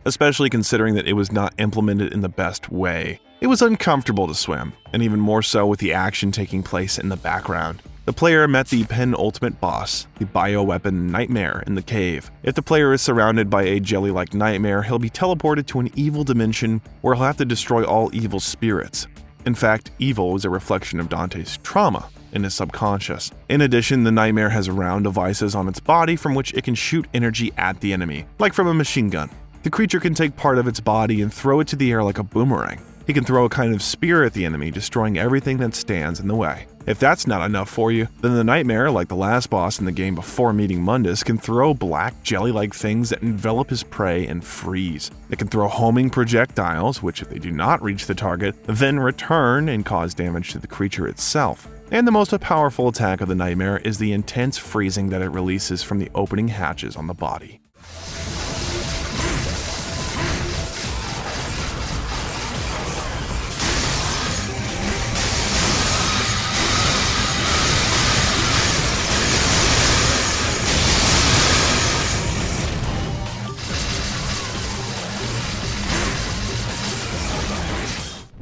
especially considering that it was not implemented in the best way. It was uncomfortable to swim, and even more so with the action taking place in the background. The player met the penultimate boss, the bioweapon Nightmare, in the cave. If the player is surrounded by a jelly-like nightmare, he'll be teleported to an evil dimension where he'll have to destroy all evil spirits. In fact, evil is a reflection of Dante's trauma in his subconscious. In addition, the nightmare has round devices on its body from which it can shoot energy at the enemy, like from a machine gun. The creature can take part of its body and throw it to the air like a boomerang. He can throw a kind of spear at the enemy, destroying everything that stands in the way. If that's not enough for you, then the nightmare, like the last boss in the game before meeting Mundus, can throw black jelly-like things that envelop his prey and freeze. It can throw homing projectiles, which if they do not reach the target, then return and cause damage to the creature itself. And the most powerful attack of the nightmare is the intense freezing that it releases from the opening hatches on the body.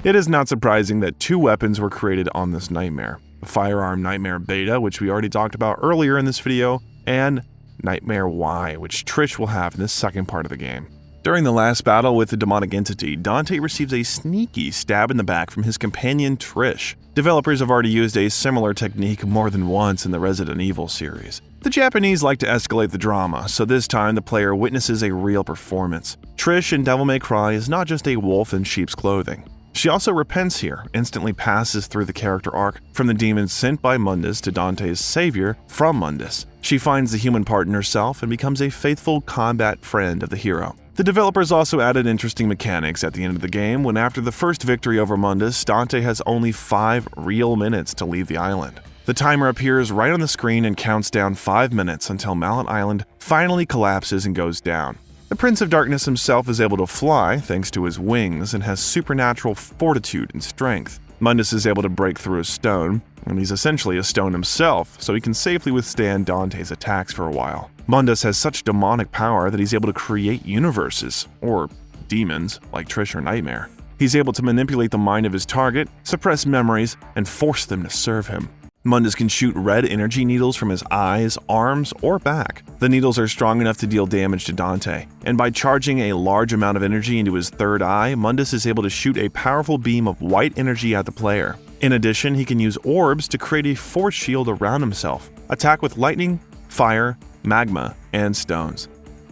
It is not surprising that 2 weapons were created on this nightmare. The Firearm Nightmare Beta, which we already talked about earlier in this video, and Nightmare Y, which Trish will have in the second part of the game. During the last battle with the demonic entity, Dante receives a sneaky stab in the back from his companion Trish. Developers have already used a similar technique more than once in the Resident Evil series. The Japanese like to escalate the drama, so this time the player witnesses a real performance. Trish in Devil May Cry is not just a wolf in sheep's clothing. She also repents here, instantly passes through the character arc from the demon sent by Mundus to Dante's savior from Mundus. She finds the human part in herself and becomes a faithful combat friend of the hero. The developers also added interesting mechanics at the end of the game when after the first victory over Mundus, Dante has only 5 real minutes to leave the island. The timer appears right on the screen and counts down 5 minutes until Mallet Island finally collapses and goes down. The Prince of Darkness himself is able to fly thanks to his wings and has supernatural fortitude and strength. Mundus is able to break through a stone, and he's essentially a stone himself, so he can safely withstand Dante's attacks for a while. Mundus has such demonic power that he's able to create universes, or demons, like Trish or Nightmare. He's able to manipulate the mind of his target, suppress memories, and force them to serve him. Mundus can shoot red energy needles from his eyes, arms, or back. The needles are strong enough to deal damage to Dante, and by charging a large amount of energy into his third eye, Mundus is able to shoot a powerful beam of white energy at the player. In addition, he can use orbs to create a force shield around himself, attack with lightning, fire, magma, and stones.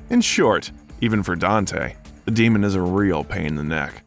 In short, even for Dante, the demon is a real pain in the neck.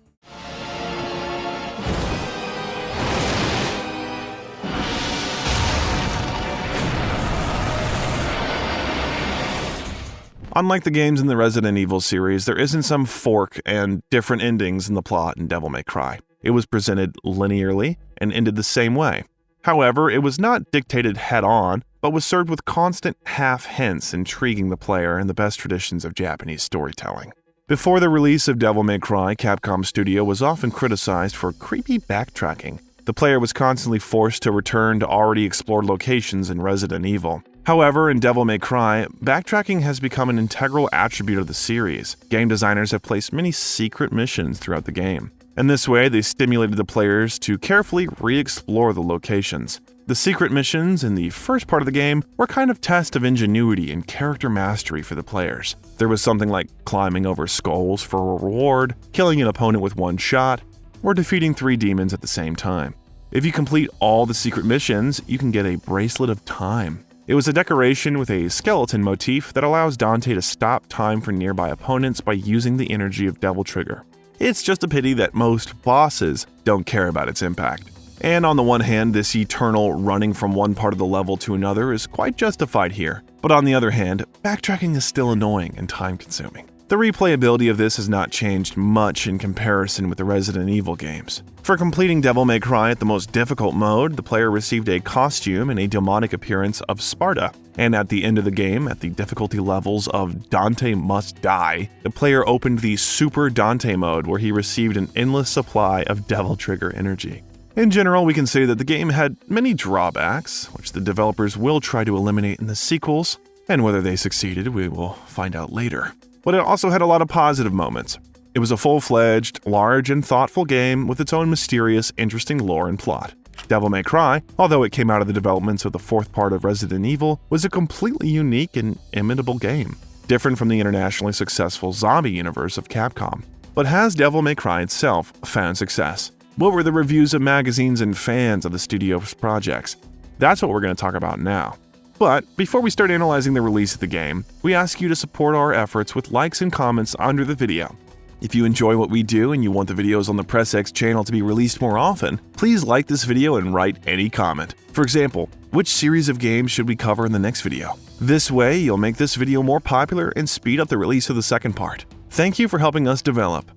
Unlike the games in the Resident Evil series, there isn't some fork and different endings in the plot in Devil May Cry. It was presented linearly and ended the same way. However, it was not dictated head-on, but was served with constant half-hints intriguing the player in the best traditions of Japanese storytelling. Before the release of Devil May Cry, Capcom Studio was often criticized for creepy backtracking. The player was constantly forced to return to already explored locations in Resident Evil. However, in Devil May Cry, backtracking has become an integral attribute of the series. Game designers have placed many secret missions throughout the game. In this way, they stimulated the players to carefully re-explore the locations. The secret missions in the first part of the game were kind of tests of ingenuity and character mastery for the players. There was something like climbing over skulls for a reward, killing an opponent with one shot, or defeating 3 demons at the same time. If you complete all the secret missions, you can get a Bracelet of Time. It was a decoration with a skeleton motif that allows Dante to stop time for nearby opponents by using the energy of Devil Trigger. It's just a pity that most bosses don't care about its impact. And on the one hand, this eternal running from one part of the level to another is quite justified here. But on the other hand, backtracking is still annoying and time-consuming. The replayability of this has not changed much in comparison with the Resident Evil games. For completing Devil May Cry at the most difficult mode, the player received a costume and a demonic appearance of Sparta. And at the end of the game, at the difficulty levels of Dante Must Die, the player opened the Super Dante mode where he received an endless supply of Devil Trigger energy. In general, we can say that the game had many drawbacks, which the developers will try to eliminate in the sequels, and whether they succeeded, we will find out later. But it also had a lot of positive moments. It was a full-fledged, large, and thoughtful game with its own mysterious, interesting lore and plot. Devil May Cry, although it came out of the developments of the fourth part of Resident Evil, was a completely unique and imitable game, different from the internationally successful zombie universe of Capcom. But has Devil May Cry itself found success? What were the reviews of magazines and fans of the studio's projects? That's what we're going to talk about now. But before we start analyzing the release of the game, we ask you to support our efforts with likes and comments under the video. If you enjoy what we do and you want the videos on the PressX channel to be released more often, please like this video and write any comment. For example, which series of games should we cover in the next video? This way, you'll make this video more popular and speed up the release of the second part. Thank you for helping us develop.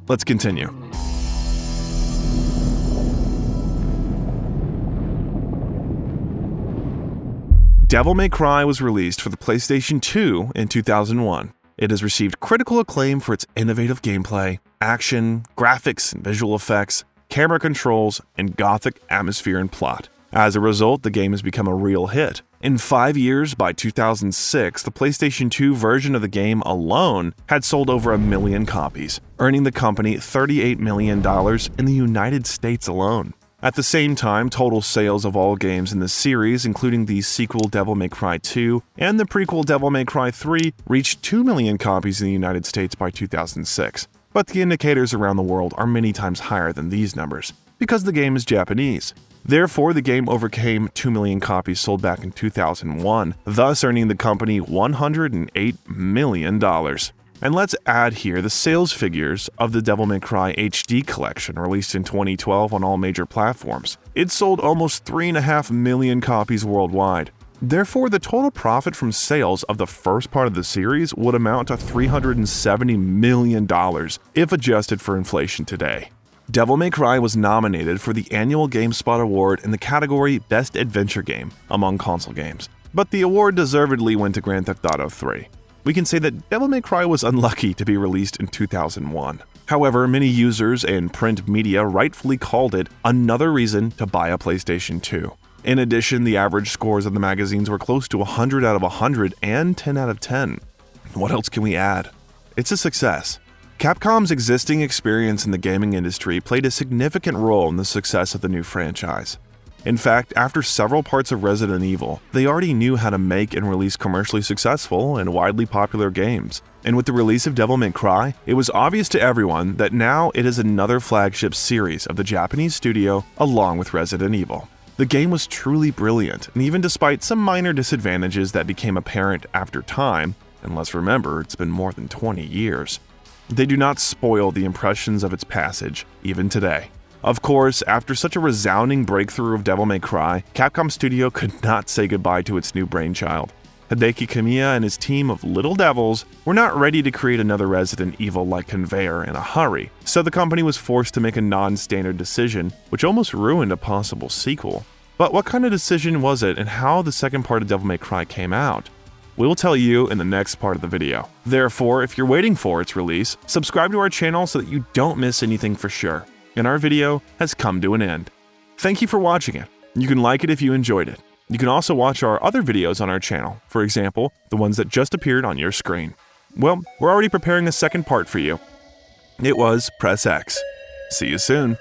Let's continue. Devil May Cry was released for the PlayStation 2 in 2001. It has received critical acclaim for its innovative gameplay, action, graphics and visual effects, camera controls, and gothic atmosphere and plot. As a result, the game has become a real hit. In 5 years, by 2006, the PlayStation 2 version of the game alone had sold over 1 million copies, earning the company $38 million in the United States alone. At the same time, total sales of all games in the series, including the sequel Devil May Cry 2 and the prequel Devil May Cry 3, reached 2 million copies in the United States by 2006. But the indicators around the world are many times higher than these numbers, because the game is Japanese. Therefore, the game overcame 2 million copies sold back in 2001, thus earning the company $108 million. And let's add here the sales figures of the Devil May Cry HD collection released in 2012 on all major platforms. It sold almost 3.5 million copies worldwide. Therefore, the total profit from sales of the first part of the series would amount to $370 million if adjusted for inflation today. Devil May Cry was nominated for the annual GameSpot Award in the category Best Adventure Game among console games, but the award deservedly went to Grand Theft Auto 3. We can say that Devil May Cry was unlucky to be released in 2001. However, many users and print media rightfully called it another reason to buy a PlayStation 2. In addition, the average scores of the magazines were close to 100 out of 100 and 10 out of 10. What else can we add? It's a success. Capcom's existing experience in the gaming industry played a significant role in the success of the new franchise. In fact, after several parts of Resident Evil, they already knew how to make and release commercially successful and widely popular games. And with the release of Devil May Cry, it was obvious to everyone that now it is another flagship series of the Japanese studio along with Resident Evil. The game was truly brilliant, and even despite some minor disadvantages that became apparent after time, and let's remember it's been more than 20 years, they do not spoil the impressions of its passage, even today. Of course, after such a resounding breakthrough of Devil May Cry, Capcom Studio could not say goodbye to its new brainchild. Hideki Kamiya and his team of little devils were not ready to create another Resident Evil-like conveyor in a hurry, so the company was forced to make a non-standard decision, which almost ruined a possible sequel. But what kind of decision was it, and how the second part of Devil May Cry came out? We will tell you in the next part of the video. Therefore, if you're waiting for its release, subscribe to our channel so that you don't miss anything for sure. And our video has come to an end. Thank you for watching it. You can like it if you enjoyed it. You can also watch our other videos on our channel, for example, the ones that just appeared on your screen. Well, we're already preparing a second part for you. It was PressX. See you soon.